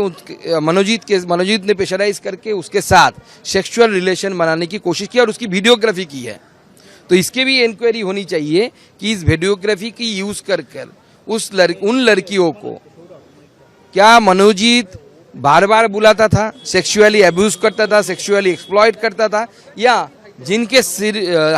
मनोजीत ने प्रेशराइज करके उसके साथ सेक्सुअल रिलेशन बनाने की कोशिश की और उसकी वीडियोग्राफी की है। तो इसके भी इंक्वायरी होनी चाहिए कि इस वीडियोग्राफी की यूज कर उन लड़कियों को क्या मनोजीत बार बार बुलाता था, सेक्सुअली अब्यूज करता था, सेक्सुअली एक्सप्लॉइट करता था, या जिनके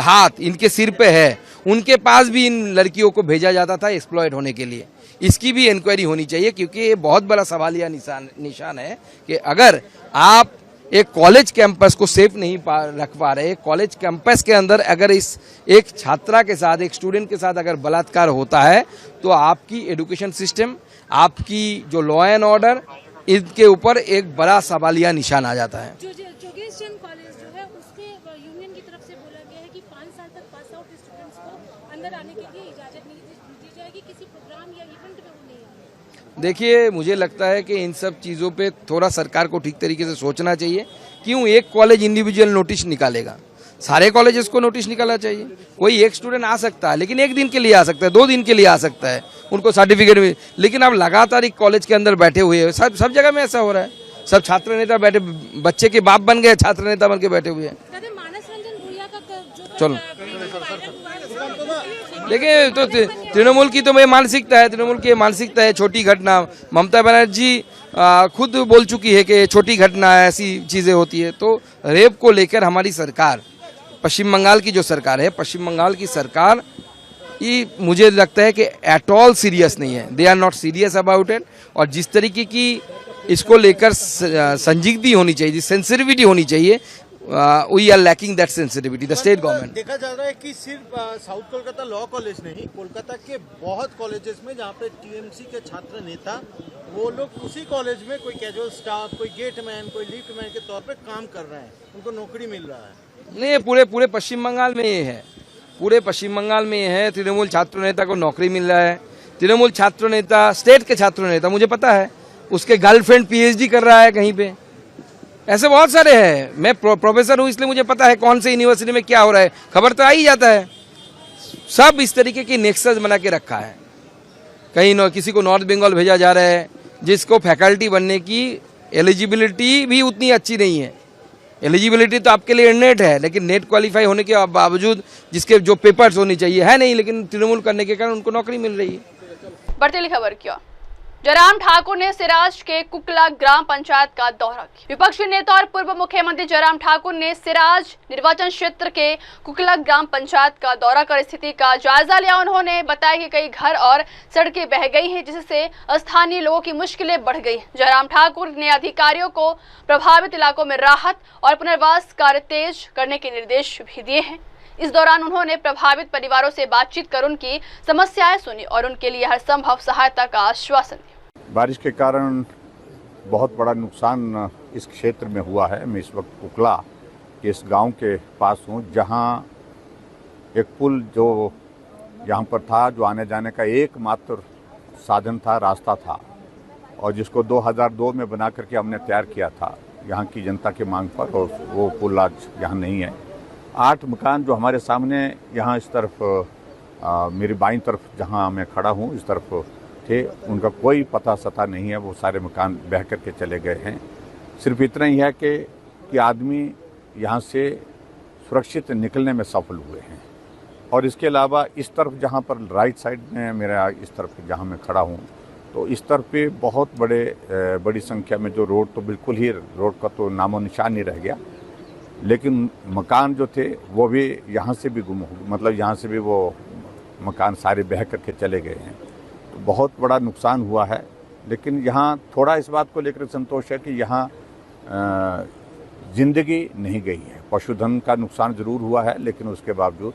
हाथ इनके सिर पे है उनके पास भी इन लड़कियों को भेजा जाता था एक्सप्लॉइट होने के लिए। इसकी भी इंक्वायरी होनी चाहिए, क्योंकि ये बहुत बड़ा सवालिया निशान है कि अगर आप एक कॉलेज कैंपस को सेफ नहीं रख पा रहे, कॉलेज कैंपस के अंदर अगर इस एक छात्रा के साथ, एक स्टूडेंट के साथ अगर बलात्कार होता है, तो आपकी एजुकेशन सिस्टम, आपकी जो लॉ एंड ऑर्डर, इनके ऊपर एक बड़ा सवालिया निशान आ जाता है। जोगेश चंद कॉलेज जो है, उसके यूनियन की तरफ से बोला गया है कि 5 साल तक पास आउट स्टूडेंट्स को अंदर आने के लिए इजाजत नहीं दी जाएगी, किसी प्रोग्राम या इवेंट में वो नहीं आएंगे। देखिए, मुझे लगता है कि इन सब चीज़ों पे थोड़ा सरकार को ठीक तरीके से सोचना चाहिए। क्यों एक कॉलेज इंडिविजुअल नोटिस निकालेगा? सारे कॉलेजेस को नोटिस निकालना चाहिए। कोई एक स्टूडेंट आ सकता है, लेकिन 1 दिन के लिए आ सकता है, 2 दिन के लिए आ सकता है, उनको सर्टिफिकेट में। लेकिन अब लगातार एक कॉलेज के अंदर बैठे हुए हैं, सब जगह में ऐसा हो रहा है। सब छात्र नेता बैठे, बच्चे के बाप बन गए, छात्र नेता बन के बैठे हुए हैं। चलो देखिए, तो तृणमूल की तो मानसिकता है, तृणमूल की मानसिकता है छोटी घटना। ममता बनर्जी खुद बोल चुकी है कि छोटी घटना ऐसी चीजें होती है। तो रेप को लेकर हमारी सरकार, पश्चिम बंगाल की जो सरकार है, पश्चिम बंगाल की सरकार ये मुझे लगता है कि एट ऑल सीरियस नहीं है। They are not serious about it. और जिस तरीके की इसको लेकर संजीदगी होनी चाहिए, सेंसिटिविटी होनी चाहिए, we are lacking that sensitivity the state government. देखा जा रहा है कि सिर्फ साउथ कोलकाता लॉ कॉलेज नहीं, कोलकाता के बहुत कॉलेजेस में जहाँ पे टीएमसी के छात्र नेता, वो लोग उसी कॉलेज में कोई कैजुअल स्टाफ, कोई गेटमैन, कोई लिफ्टमैन के तौर पे काम कर रहे हैं, उनको नौकरी मिल रहा है। नहीं, पूरे पश्चिम बंगाल में ये है, पूरे पश्चिम बंगाल में ये है। तृणमूल छात्र नेता को नौकरी मिल रहा है। तृणमूल छात्र नेता, स्टेट के छात्र नेता, मुझे पता है, उसके गर्लफ्रेंड पीएचडी कर रहा है कहीं पे। ऐसे बहुत सारे हैं। मैं प्रोफेसर हूँ, इसलिए मुझे पता है कौन से यूनिवर्सिटी में क्या हो रहा है, खबर तो आ ही जाता है। सब इस तरीके की नेक्सस बना के रखा है। कहीं किसी को नॉर्थ बंगाल भेजा जा रहा है, जिसको फैकल्टी बनने की एलिजिबिलिटी भी उतनी अच्छी नहीं है। एलिजिबिलिटी तो आपके लिए नेट है, लेकिन नेट क्वालिफाई होने के बावजूद जिसके जो पेपर्स होनी चाहिए है नहीं, लेकिन तृणमूल करने के कारण उनको नौकरी मिल रही है। बढ़ती खबर क्या, जयराम ठाकुर ने सिराज के कुकला ग्राम पंचायत का दौरा किया। विपक्षी नेता और पूर्व मुख्यमंत्री जयराम ठाकुर ने सिराज निर्वाचन क्षेत्र के कुकला ग्राम पंचायत का दौरा कर स्थिति का जायजा लिया। उन्होंने बताया कि कई घर और सड़कें बह गई हैं, जिससे स्थानीय लोगों की मुश्किलें बढ़ गई। जयराम ठाकुर ने अधिकारियों को प्रभावित इलाकों में राहत और पुनर्वास कार्य तेज करने के निर्देश भी दिए हैं। इस दौरान उन्होंने प्रभावित परिवारों से बातचीत कर उनकी समस्याएं सुनी और उनके लिए हर संभव सहायता का आश्वासन दिया। बारिश के कारण बहुत बड़ा नुकसान इस क्षेत्र में हुआ है। मैं इस वक्त कुकला के इस गांव के पास हूं, जहां एक पुल जो यहां पर था, जो आने जाने का एकमात्र साधन था, रास्ता था, और जिसको 2002 में बना करके हमने तैयार किया था यहां की जनता की मांग पर, और वो पुल आज यहाँ नहीं है। 8 मकान जो हमारे सामने यहाँ इस तरफ मेरी बाईं तरफ जहाँ मैं खड़ा हूँ इस तरफ थे, उनका कोई पता सता नहीं है। वो सारे मकान बह करके चले गए हैं। सिर्फ इतना ही है कि आदमी यहाँ से सुरक्षित निकलने में सफल हुए हैं। और इसके अलावा इस तरफ जहाँ पर राइट साइड में मेरा, इस तरफ जहाँ मैं खड़ा हूँ, तो इस तरफ पे बहुत बड़ी संख्या में जो रोड, तो बिल्कुल ही रोड का तो नामो निशान नहीं रह गया, लेकिन मकान जो थे वो भी यहाँ से भी गुम हो, मतलब यहाँ से भी वो मकान सारे बह करके चले गए हैं। तो बहुत बड़ा नुकसान हुआ है। लेकिन यहाँ थोड़ा इस बात को लेकर संतोष है कि यहाँ ज़िंदगी नहीं गई है। पशुधन का नुकसान ज़रूर हुआ है, लेकिन उसके बावजूद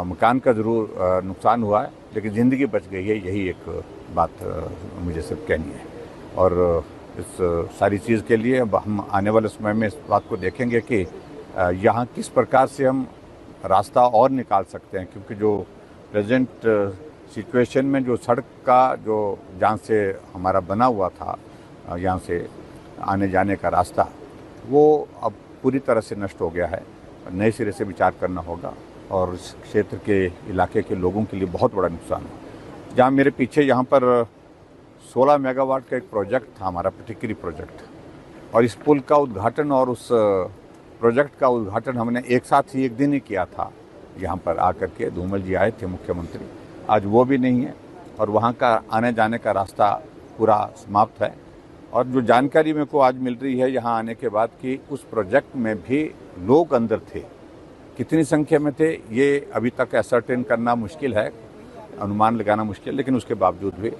मकान का ज़रूर नुकसान हुआ है, लेकिन ज़िंदगी बच गई है। यही एक बात मुझे सिर्फ कहनी है। और इस सारी चीज़ के लिए अब हम आने वाले समय में इस बात को देखेंगे कि यहाँ किस प्रकार से हम रास्ता और निकाल सकते हैं, क्योंकि जो प्रेजेंट सिचुएशन में जो सड़क का जो जहाँ से हमारा बना हुआ था, यहाँ से आने जाने का रास्ता, वो अब पूरी तरह से नष्ट हो गया है। नए सिरे से विचार करना होगा और इस क्षेत्र के इलाके के लोगों के लिए बहुत बड़ा नुकसान है। जहाँ मेरे पीछे यहाँ पर 16 मेगावाट का एक प्रोजेक्ट था, हमारा टिकरी प्रोजेक्ट, और इस पुल का उद्घाटन और उस प्रोजेक्ट का उद्घाटन हमने एक साथ ही एक दिन ही किया था। यहाँ पर आकर के धूमल जी आए थे मुख्यमंत्री, आज वो भी नहीं है और वहाँ का आने जाने का रास्ता पूरा समाप्त है। और जो जानकारी मेरे को आज मिल रही है यहाँ आने के बाद कि उस प्रोजेक्ट में भी लोग अंदर थे, कितनी संख्या में थे ये अभी तक असर्टेन करना मुश्किल है, अनुमान लगाना मुश्किल, लेकिन उसके बावजूद भी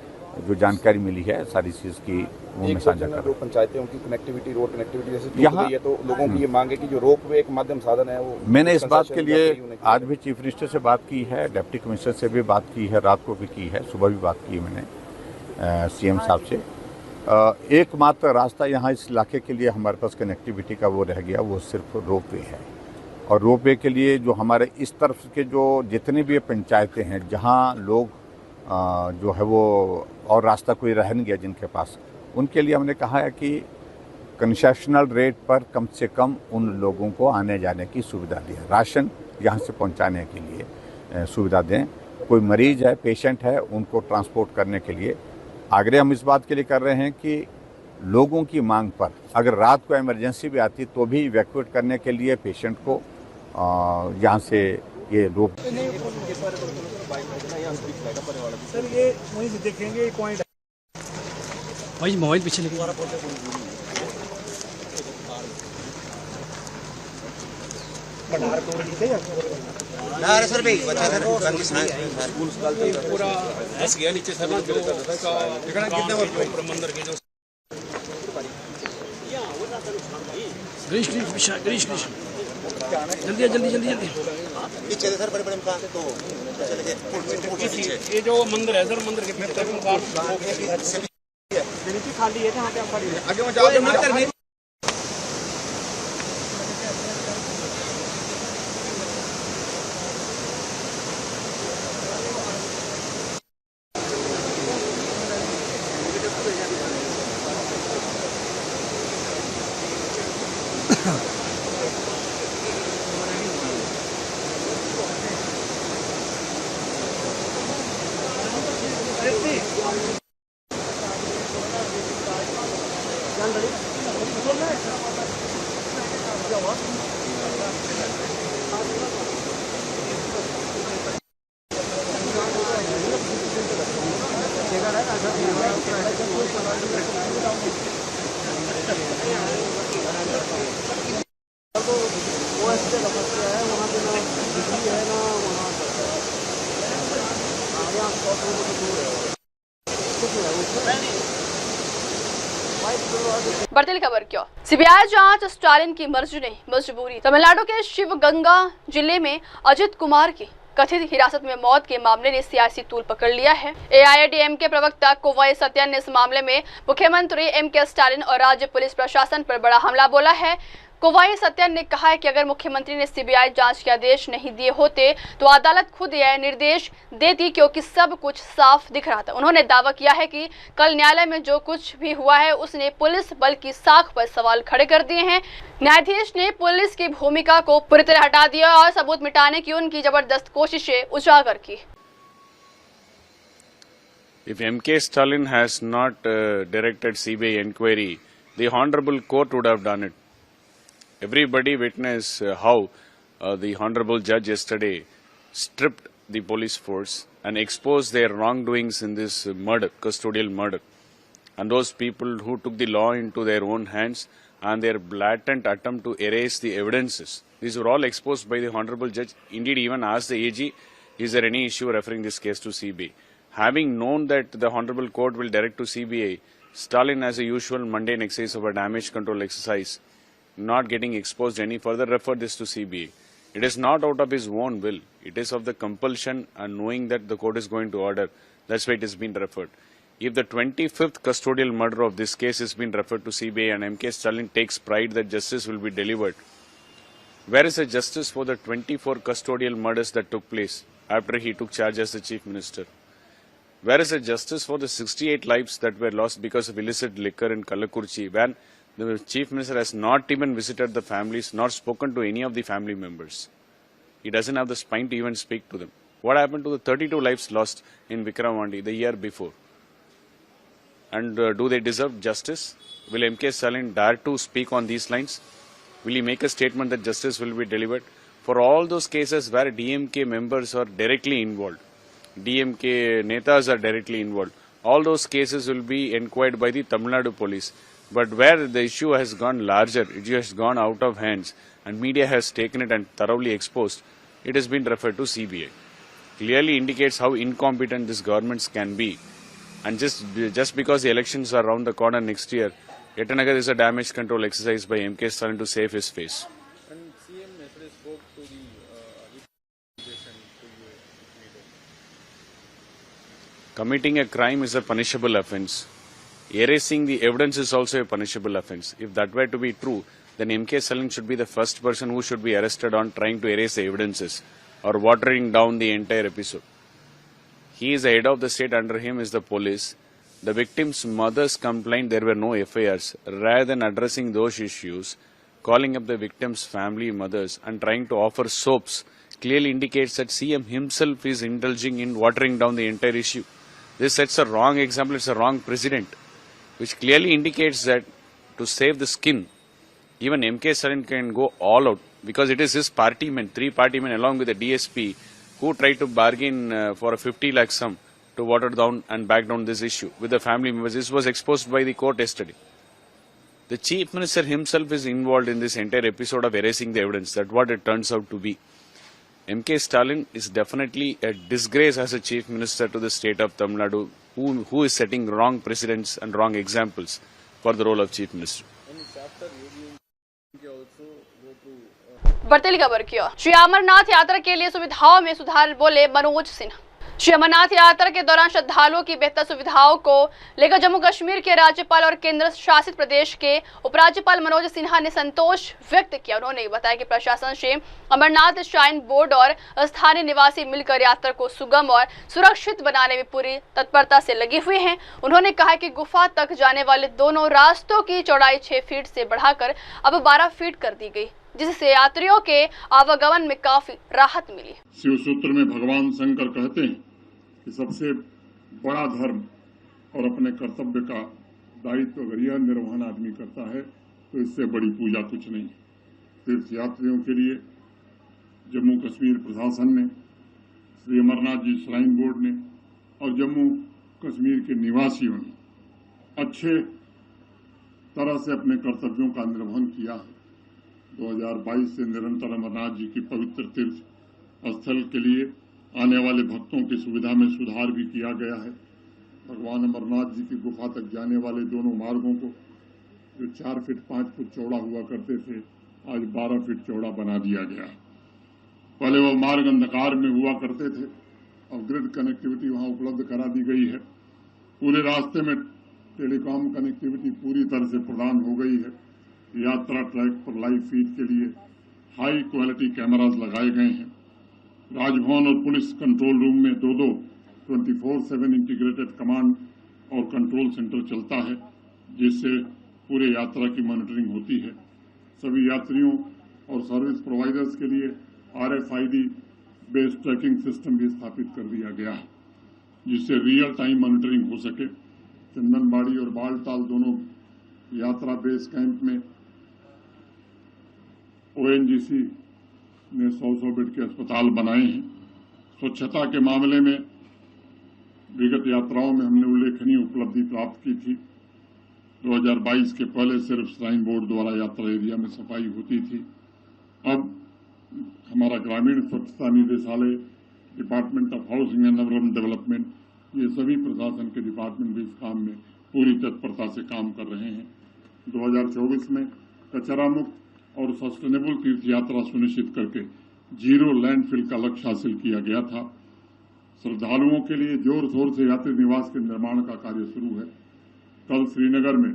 जो जानकारी मिली है सारी चीज़ की वो मैं साझा कर रहा हूँ। पंचायतें उनकी कनेक्टिविटी, रोड कनेक्टिविटी जैसे यहाँ है, तो लोगों की ये मांग है कि जो रोपवे एक माध्यम साधन है वो, मैंने इस बात के लिए आज भी चीफ मिनिस्टर से बात की है, डिप्टी कमिश्नर से भी बात की है, रात को भी की है, सुबह भी बात की मैंने सीएम साहब से। एकमात्र रास्ता यहाँ इस इलाके के लिए हमारे पास कनेक्टिविटी का वो रह गया, वो सिर्फ रोपवे है। और रोपवे के लिए जो हमारे इस तरफ के जो जितनी भी पंचायतें हैं जहाँ लोग जो है वो और रास्ता कोई रह नहीं गया जिनके पास, उनके लिए हमने कहा है कि कंसेशनल रेट पर कम से कम उन लोगों को आने जाने की सुविधा दें, राशन यहाँ से पहुँचाने के लिए सुविधा दें। कोई मरीज है, पेशेंट है, उनको ट्रांसपोर्ट करने के लिए आग्रह हम इस बात के लिए कर रहे हैं कि लोगों की मांग पर अगर रात को इमरजेंसी भी आती तो भी इवैक्यूएट करने के लिए पेशेंट को यहाँ से ये रोक। सर ये वहीं से देखेंगे पॉइंट वही मोबाइल पीछे लेके सर भाई बता पूरा ऐसे गया नीचे सर मंदिर के जो ग्रीश जल्दी जल्दी जल्दी जल्दी पीछे सर बड़े बड़े मकान तो ये जो मंदिर है सर, मंदिर के फिर तक खाली है जहाँ पे आप खड़ी है आगे जाओ। बढ़ती खबर क्यों? सीबीआई जांच स्टालिन की मर्जी नहीं मजबूरी। तमिलनाडु के शिवगंगा जिले में अजित कुमार की कथित हिरासत में मौत के मामले ने सियासी तूल पकड़ लिया है। एआईएडीएमके प्रवक्ता कोवाई सत्यान ने इस मामले में मुख्यमंत्री एमके स्टालिन और राज्य पुलिस प्रशासन पर बड़ा हमला बोला है। कोवाई सत्यान ने कहा है कि अगर मुख्यमंत्री ने सीबीआई जांच के आदेश नहीं दिए होते तो अदालत खुद यह निर्देश देती, क्योंकि सब कुछ साफ दिख रहा था। उन्होंने दावा किया है कि कल न्यायालय में जो कुछ भी हुआ है उसने पुलिस बल की साख पर सवाल खड़े कर दिए हैं। न्यायाधीश ने पुलिस की भूमिका को पूरी तरह हटा दिया और सबूत मिटाने की उनकी जबरदस्त कोशिशें उजागर की। If MK Stalin has not directed CBI inquiry, the Honorable Court would have done it. Everybody witnessed how the Honorable Judge yesterday stripped the police force and exposed their wrongdoings in this murder, custodial murder. And those people who took the law into their own hands and their blatant attempt to erase the evidences. These were all exposed by the Honorable Judge. Indeed, even asked the AG, is there any issue referring this case to CBI? Having known that the Honorable Court will direct to CBI, Stalin, as a usual mundane exercise of a damage control exercise, not getting exposed any further, referred this to CBI. It is not out of his own will. It is of the compulsion and knowing that the court is going to order. That's why it has been referred. If the 25th custodial murder of this case has been referred to CBI and MK Stalin takes pride that justice will be delivered, where is the justice for the 24 custodial murders that took place after he took charge as the Chief Minister? Where is the justice for the 68 lives that were lost because of illicit liquor in Kalakurchi, when the Chief Minister has not even visited the families, not spoken to any of the family members? He doesn't have the spine to even speak to them. What happened to the 32 lives lost in Vikramandi the year before? And do they deserve justice? Will M.K. Stalin dare to speak on these lines? Will he make a statement that justice will be delivered? For all those cases where DMK members are directly involved, DMK netas are directly involved, all those cases will be inquired by the Tamil Nadu police. But where the issue has gone larger, it has gone out of hands, and media has taken it and thoroughly exposed, it has been referred to CBI. Clearly indicates how incompetent these governments can be. And just because the elections are around the corner next year, yet another is a damage control exercise by M.K. Stalin to save his face. And CM yesterday spoke to the accusation to you. Committing a crime is a punishable offence. Erasing the evidence is also a punishable offence. If that were to be true, then M.K. Stalin should be the first person who should be arrested on trying to erase the evidences or watering down the entire episode. He is the head of the state, under him is the police. The victim's mothers complained there were no FIRs. Rather than addressing those issues, calling up the victim's family mothers and trying to offer soaps clearly indicates that CM himself is indulging in watering down the entire issue. This sets a wrong example, it's a wrong precedent, which clearly indicates that to save the skin, even M.K. Stalin can go all out, because it is his party men, 3 party men along with the DSP, who tried to bargain for a 50 lakh sum to water down and back down this issue with the family members. This was exposed by the court yesterday. The Chief Minister himself is involved in this entire episode of erasing the evidence. That's what it turns out to be. M.K. Stalin is definitely a disgrace as a Chief Minister to the state of Tamil Nadu, who is setting wrong precedents and wrong examples for the role of Chief Minister. बढ़ती खबर की ओर, श्री अमरनाथ यात्रा के लिए सुविधाओं में सुधार, बोले मनोज सिन्हा। श्री अमरनाथ यात्रा के दौरान श्रद्धालुओं की बेहतर सुविधाओं को लेकर जम्मू कश्मीर के राज्यपाल और केंद्र शासित प्रदेश के उपराज्यपाल मनोज सिन्हा ने संतोष व्यक्त किया। उन्होंने बताया कि प्रशासन श्री अमरनाथ श्राइन बोर्ड और स्थानीय निवासी मिलकर यात्रा को सुगम और सुरक्षित बनाने में पूरी तत्परता से लगे हुए हैं। उन्होंने कहा कि गुफा तक जाने वाले दोनों रास्तों की चौड़ाई 6 फीट से बढ़ाकर अब 12 फीट कर दी गई, जिससे यात्रियों के आवागमन में काफी राहत मिली। शिव सूत्र में भगवान शंकर कहते हैं कि सबसे बड़ा धर्म और अपने कर्तव्य का दायित्व अगर यह निर्वहन आदमी करता है तो इससे बड़ी पूजा कुछ नहीं। तीर्थ यात्रियों के लिए जम्मू कश्मीर प्रशासन ने, श्री अमरनाथ जी श्राइन बोर्ड ने और जम्मू कश्मीर के निवासियों ने अच्छे तरह से अपने कर्तव्यों का निर्वहन किया है। 2022 से निरंतर अमरनाथ जी की पवित्र तीर्थ स्थल के लिए आने वाले भक्तों की सुविधा में सुधार भी किया गया है। भगवान अमरनाथ जी की गुफा तक जाने वाले दोनों मार्गों को जो 4 फीट 5 फुट चौड़ा हुआ करते थे, आज 12 फीट चौड़ा बना दिया गया। पहले वो मार्ग अंधकार में हुआ करते थे, अब ग्रिड कनेक्टिविटी वहां उपलब्ध करा दी गई है। पूरे रास्ते में टेलीकॉम कनेक्टिविटी पूरी तरह से प्रदान हो गई है। यात्रा ट्रैक पर लाइव फीड के लिए हाई क्वालिटी कैमरास लगाए गए हैं। राजभवन और पुलिस कंट्रोल रूम में 24/7 इंटीग्रेटेड कमांड और कंट्रोल सेंटर चलता है, जिससे पूरे यात्रा की मॉनिटरिंग होती है। सभी यात्रियों और सर्विस प्रोवाइडर्स के लिए RFID बेस्ड ट्रैकिंग सिस्टम भी स्थापित कर दिया गया है, जिससे रियल टाइम मॉनिटरिंग हो सके। चंदनबाड़ी और बालटाल दोनों यात्रा बेस कैंप में ONGC ने 100 बेड के अस्पताल बनाए हैं। स्वच्छता के मामले में विगत यात्राओं में हमने उल्लेखनीय उपलब्धि प्राप्त की थी। 2022 के पहले सिर्फ श्राइन बोर्ड द्वारा यात्रा एरिया में सफाई होती थी। अब हमारा ग्रामीण स्वच्छता निदेशालय, department of housing and urban development, ये सभी प्रशासन के डिपार्टमेंट भी इस काम में पूरी तत्परता से काम कर रहे हैं। 2024 में कचरा मुक्त और सस्टेनेबल तीर्थ यात्रा सुनिश्चित करके 0 लैंडफिल का लक्ष्य हासिल किया गया था। श्रद्धालुओं के लिए जोर शोर से यात्री निवास के निर्माण का कार्य शुरू है। कल श्रीनगर में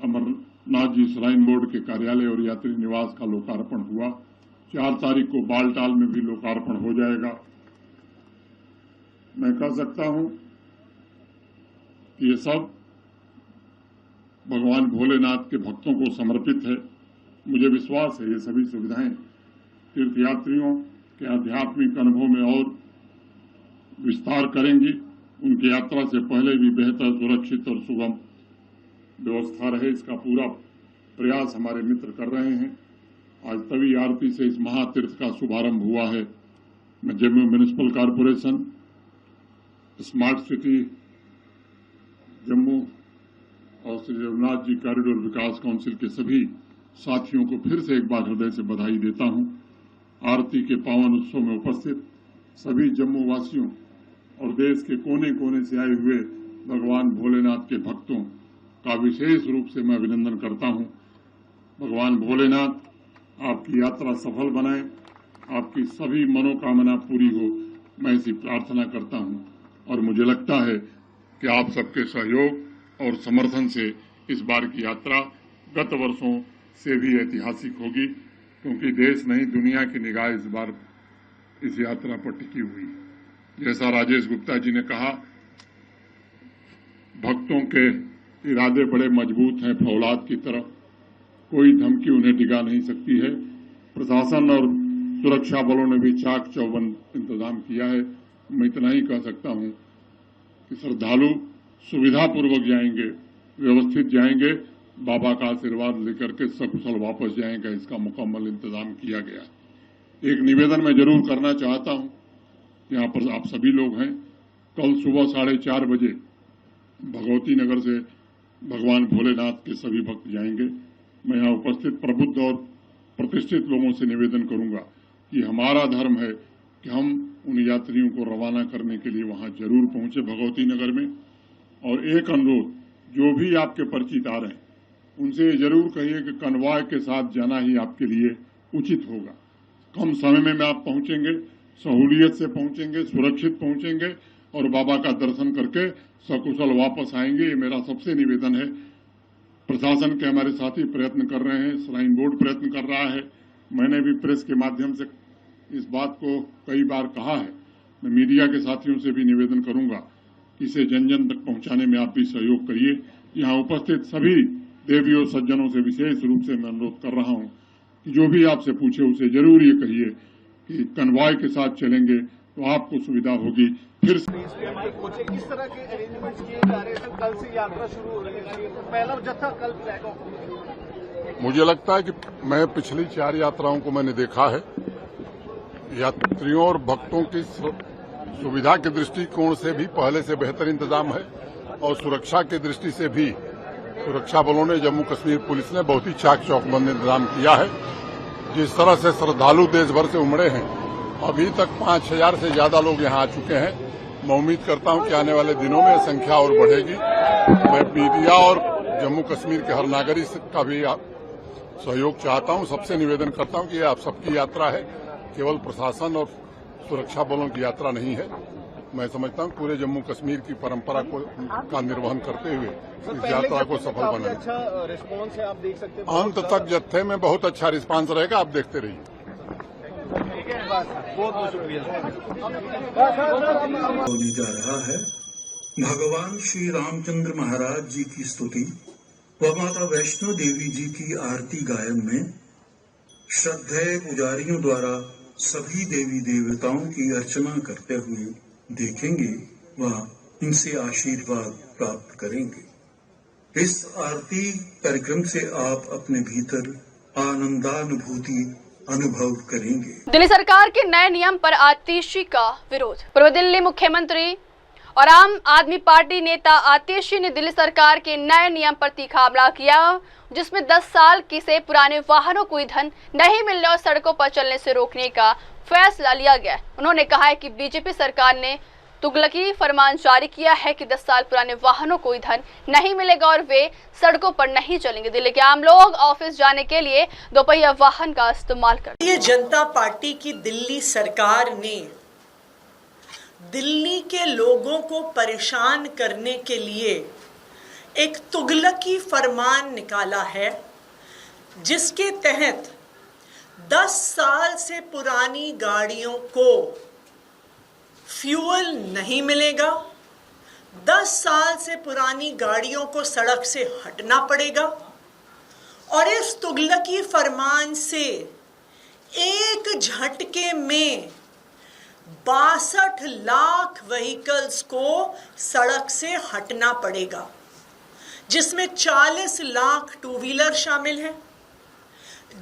अमरनाथ जी श्राइन बोर्ड के कार्यालय और यात्री निवास का लोकार्पण हुआ। 4 तारीख को बालटाल में भी लोकार्पण हो जाएगा। मैं कह सकता हूं ये सब भगवान भोलेनाथ के भक्तों को समर्पित है। मुझे विश्वास है ये सभी सुविधाएं तीर्थयात्रियों के आध्यात्मिक अनुभव में और विस्तार करेंगी। उनकी यात्रा से पहले भी बेहतर, सुरक्षित और सुगम व्यवस्था रहे, इसका पूरा प्रयास हमारे मित्र कर रहे हैं। आज तवी आरती से इस महातीर्थ का शुभारंभ हुआ है। मैं Jammu municipal corporation, smart city Jammu और श्री रघुनाथ जी कॉरिडोर विकास काउंसिल के सभी साथियों को फिर से एक बार हृदय से बधाई देता हूं। आरती के पावन उत्सव में उपस्थित सभी जम्मू वासियों और देश के कोने कोने से आए हुए भगवान भोलेनाथ के भक्तों का विशेष रूप से मैं अभिनंदन करता हूं। भगवान भोलेनाथ आपकी यात्रा सफल बनाए, आपकी सभी मनोकामना पूरी हो, मैं इसी प्रार्थना करता हूं। और मुझे लगता है कि आप सबके सहयोग और समर्थन से इस बार की यात्रा गत वर्षों से भी ऐतिहासिक होगी, क्योंकि देश नहीं दुनिया की निगाह इस बार इस यात्रा पर टिकी हुई। जैसा राजेश गुप्ता जी ने कहा, भक्तों के इरादे बड़े मजबूत हैं, फौलाद की तरह कोई धमकी उन्हें डिगा नहीं सकती है। प्रशासन और सुरक्षा बलों ने भी चाक चौबंद इंतजाम किया है। मैं इतना ही कह सकता हूं कि श्रद्धालु सुविधापूर्वक जाएंगे, व्यवस्थित जाएंगे, बाबा का आशीर्वाद लेकर के सकुशल वापस जाएंगे, इसका मुकम्मल इंतजाम किया गया। एक निवेदन मैं जरूर करना चाहता हूं, यहाँ पर आप सभी लोग हैं, कल सुबह 4:30 बजे भगवती नगर से भगवान भोलेनाथ के सभी भक्त जाएंगे। मैं यहाँ उपस्थित प्रबुद्ध और प्रतिष्ठित लोगों से निवेदन करूंगा कि हमारा धर्म है कि हम उन यात्रियों को रवाना करने के लिए वहां जरूर पहुंचे भगवती नगर में। और एक अनुरोध, जो भी आपके परिचित आ रहे हैं उनसे जरूर कहिए कि कन्वॉय के साथ जाना ही आपके लिए उचित होगा। कम समय में आप पहुंचेंगे, सहूलियत से पहुंचेंगे, सुरक्षित पहुंचेंगे और बाबा का दर्शन करके सकुशल वापस आएंगे। ये मेरा सबसे निवेदन है। प्रशासन के हमारे साथी प्रयत्न कर रहे हैं, श्राइन बोर्ड प्रयत्न कर रहा है। मैंने भी प्रेस के माध्यम से इस बात को कई बार कहा है। मैं मीडिया के साथियों से भी निवेदन करूंगा कि इसे जन जन तक पहुंचाने में आप भी सहयोग करिए। यहाँ उपस्थित सभी देवियों सज्जनों से विशेष रूप से मैं अनुरोध कर रहा हूं कि जो भी आपसे पूछे उसे जरूर ये कहिए कि कन्वॉय के साथ चलेंगे तो आपको सुविधा होगी। फिर किस तरह के अरेंजमेंट किए जा रहे हैं? कल से यात्रा शुरू हो रही है, तो पहला जत्था कल फ्लैग ऑफ होगा। मुझे लगता है कि मैं पिछली 4 यात्राओं को मैंने देखा है। यात्रियों और भक्तों की सुविधा के दृष्टिकोण से भी पहले से बेहतर इंतजाम है और सुरक्षा की दृष्टि से भी सुरक्षा बलों ने, जम्मू कश्मीर पुलिस ने बहुत ही चाक चौकबंद इंतजाम किया है। जिस तरह से श्रद्धालु देश भर से उमड़े हैं, अभी तक 5000 से ज्यादा लोग यहां आ चुके हैं। मैं उम्मीद करता हूं कि आने वाले दिनों में संख्या और बढ़ेगी। मैं मीडिया और जम्मू कश्मीर के हर नागरिक का भी सहयोग चाहता हूं। सबसे निवेदन करता हूं कि आप सबकी यात्रा है, केवल प्रशासन और सुरक्षा बलों की यात्रा नहीं है। मैं समझता हूं पूरे जम्मू कश्मीर की परंपरा का निर्वहन करते हुए इस यात्रा को सफल बनाएं। अच्छा रिस्पॉन्स है, आप देख सकते हैं। अंत तक जत्थे में बहुत अच्छा रिस्पांस रहेगा, आप देखते रहिए। बहुत बहुत शुक्रिया। होने जा रहा है भगवान श्री रामचंद्र महाराज जी की स्तुति व माता वैष्णो देवी जी की आरती गायन में श्रद्धेय पुजारियों द्वारा सभी देवी देवताओं की अर्चना करते हुए देखेंगे व इनसे आशीर्वाद प्राप्त करेंगे। इस आरती कार्यक्रम से आप अपने भीतर आनंदानुभूति अनुभव करेंगे। दिल्ली सरकार के नए नियम पर आतिशी का विरोध। पूर्व दिल्ली मुख्यमंत्री और आम आदमी पार्टी नेता आतिशी ने दिल्ली सरकार के नए नियम पर तीखा हमला किया, जिसमें 10 साल की से पुराने वाहनों को ईंधन नहीं मिलने और सड़कों पर चलने से रोकने का फैसला लिया गया। उन्होंने कहा है कि बीजेपी सरकार ने तुगलकी फरमान जारी किया है कि 10 साल पुराने वाहनों को ईंधन नहीं मिलेगा और वे सड़कों पर नहीं चलेंगे। दिल्ली के आम लोग ऑफिस जाने के लिए दोपहिया वाहन का इस्तेमाल करते हैं। भारतीय जनता पार्टी की दिल्ली सरकार ने दिल्ली के लोगों को परेशान करने के लिए एक तुगलकी फरमान निकाला है, जिसके तहत 10 साल से पुरानी गाड़ियों को फ्यूल नहीं मिलेगा, 10 साल से पुरानी गाड़ियों को सड़क से हटना पड़ेगा और इस तुगलकी फरमान से एक झटके में 62 लाख व्हीकल्स को सड़क से हटना पड़ेगा, जिसमें 40 लाख टू व्हीलर शामिल हैं,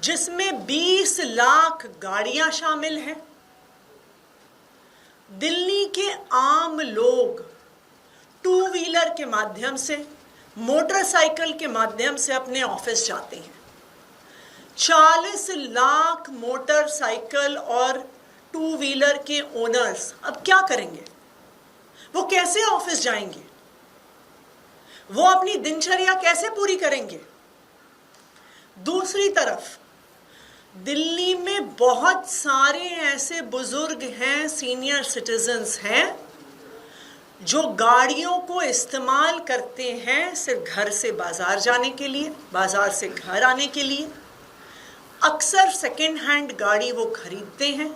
जिसमें 20 लाख गाड़ियां शामिल हैं। दिल्ली के आम लोग टू व्हीलर के माध्यम से, मोटरसाइकिल के माध्यम से अपने ऑफिस जाते हैं। 40 लाख मोटरसाइकिल और टू व्हीलर के ओनर्स अब क्या करेंगे? वो कैसे ऑफिस जाएंगे? वो अपनी दिनचर्या कैसे पूरी करेंगे? दूसरी तरफ दिल्ली में बहुत सारे ऐसे बुजुर्ग हैं, सीनियर सिटीजन्स हैं, जो गाड़ियों को इस्तेमाल करते हैं सिर्फ घर से बाजार जाने के लिए, बाजार से घर आने के लिए। अक्सर सेकेंड हैंड गाड़ी वो खरीदते हैं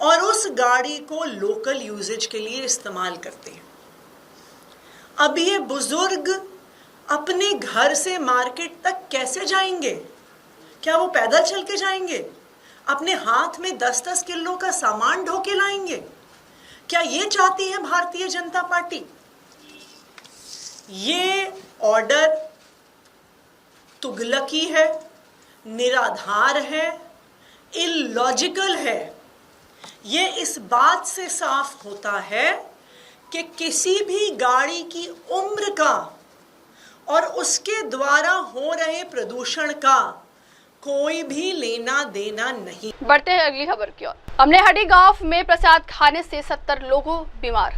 और उस गाड़ी को लोकल यूजेज के लिए इस्तेमाल करते हैं। अब ये बुजुर्ग अपने घर से मार्केट तक कैसे जाएंगे? क्या वो पैदल चल के जाएंगे? अपने हाथ में 10-10 किलो का सामान ढो के लाएंगे? क्या ये चाहती है भारतीय जनता पार्टी? ये ऑर्डर तुगलकी है, निराधार है, इलॉजिकल है। ये इस बात से साफ होता है कि किसी भी गाड़ी की उम्र का और उसके द्वारा हो रहे प्रदूषण का कोई भी लेना देना नहीं। बढ़ते हैं अगली खबर की ओर। अमलेहड़ी गांव में प्रसाद खाने से 70 लोगों बीमार।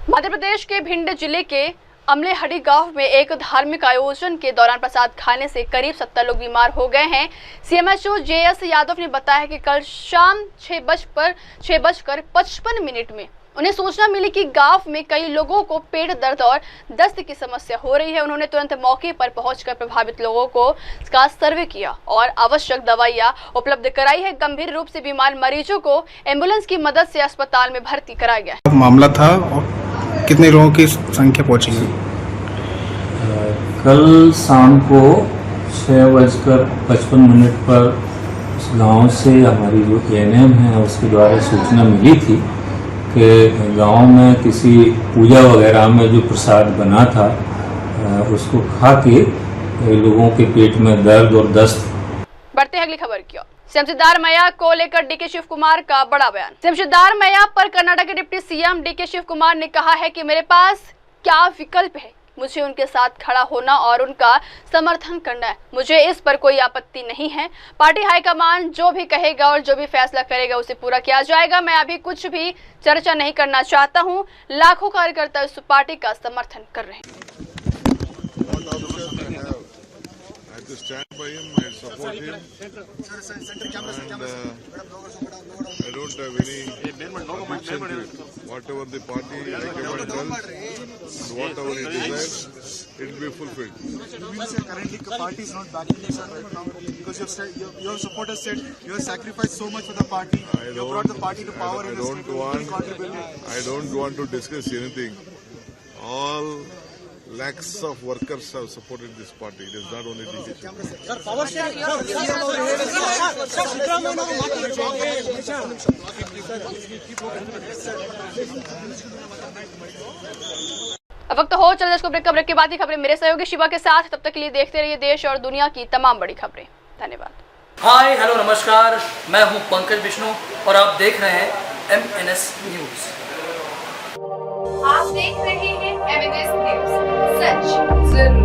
मध्य प्रदेश के भिंड जिले के अमलेहड़ी गांव में एक धार्मिक आयोजन के दौरान प्रसाद खाने से करीब 70 लोग बीमार हो गए हैं। सीएमएचओ जेएस यादव ने बताया कि कल शाम 6:55 में उन्हें सूचना मिली कि गांव में कई लोगों को पेट दर्द और दस्त की समस्या हो रही है। उन्होंने तुरंत मौके पर पहुंचकर प्रभावित लोगों को का सर्वे किया और आवश्यक दवाइयां उपलब्ध कराई है। गंभीर रूप से बीमार मरीजों को एम्बुलेंस की मदद से अस्पताल में भर्ती कराया गया। मामला था और कितने लोगों की संख्या पहुंची? कल शाम को 6:55 पर उस गाँव से हमारी जो एएनएम है उसके द्वारा सूचना मिली थी कि गांव में किसी पूजा वगैरह में जो प्रसाद बना था उसको खा के लोगों के पेट में दर्द और दस्त। बढ़ते हैं अगली खबर की ओर। सीएम सिद्धारमैया को लेकर डीके शिव कुमार का बड़ा बयान। सीएम सिद्धारमैया पर कर्नाटक के deputy CM DK Shiv Kumar ने कहा है कि मेरे पास क्या विकल्प है, मुझे उनके साथ खड़ा होना और उनका समर्थन करना है। मुझे इस पर कोई आपत्ति नहीं है। पार्टी हाईकमान जो भी कहेगा और जो भी फैसला करेगा उसे पूरा किया जाएगा। मैं अभी कुछ भी चर्चा नहीं करना चाहता हूं। लाखों कार्यकर्ता इस पार्टी का समर्थन कर रहे हैं। I don't have any objection to it. Whatever the party recommend tells, whatever it decides, it will be fulfilled. You mean sir, currently the party is not backing you sir right now because your supporters said you have sacrificed so much for the party. You brought the party to power in the state. I don't want to discuss anything. All lakhs of workers have supported this party. It is not only DK. Sir, power sharing. अब वक्त हो चल इसको break के बाद ही खबरें मेरे सहयोगी शिवा के साथ। तब तक के लिए देखते रहिए देश और दुनिया की तमाम बड़ी खबरें। धन्यवाद। हाय हेलो नमस्कार, मैं हूं पंकज विष्णु और आप देख रहे हैं MNS न्यूज। आप देख रहे हैं MNS न्यूज, सच जरूर।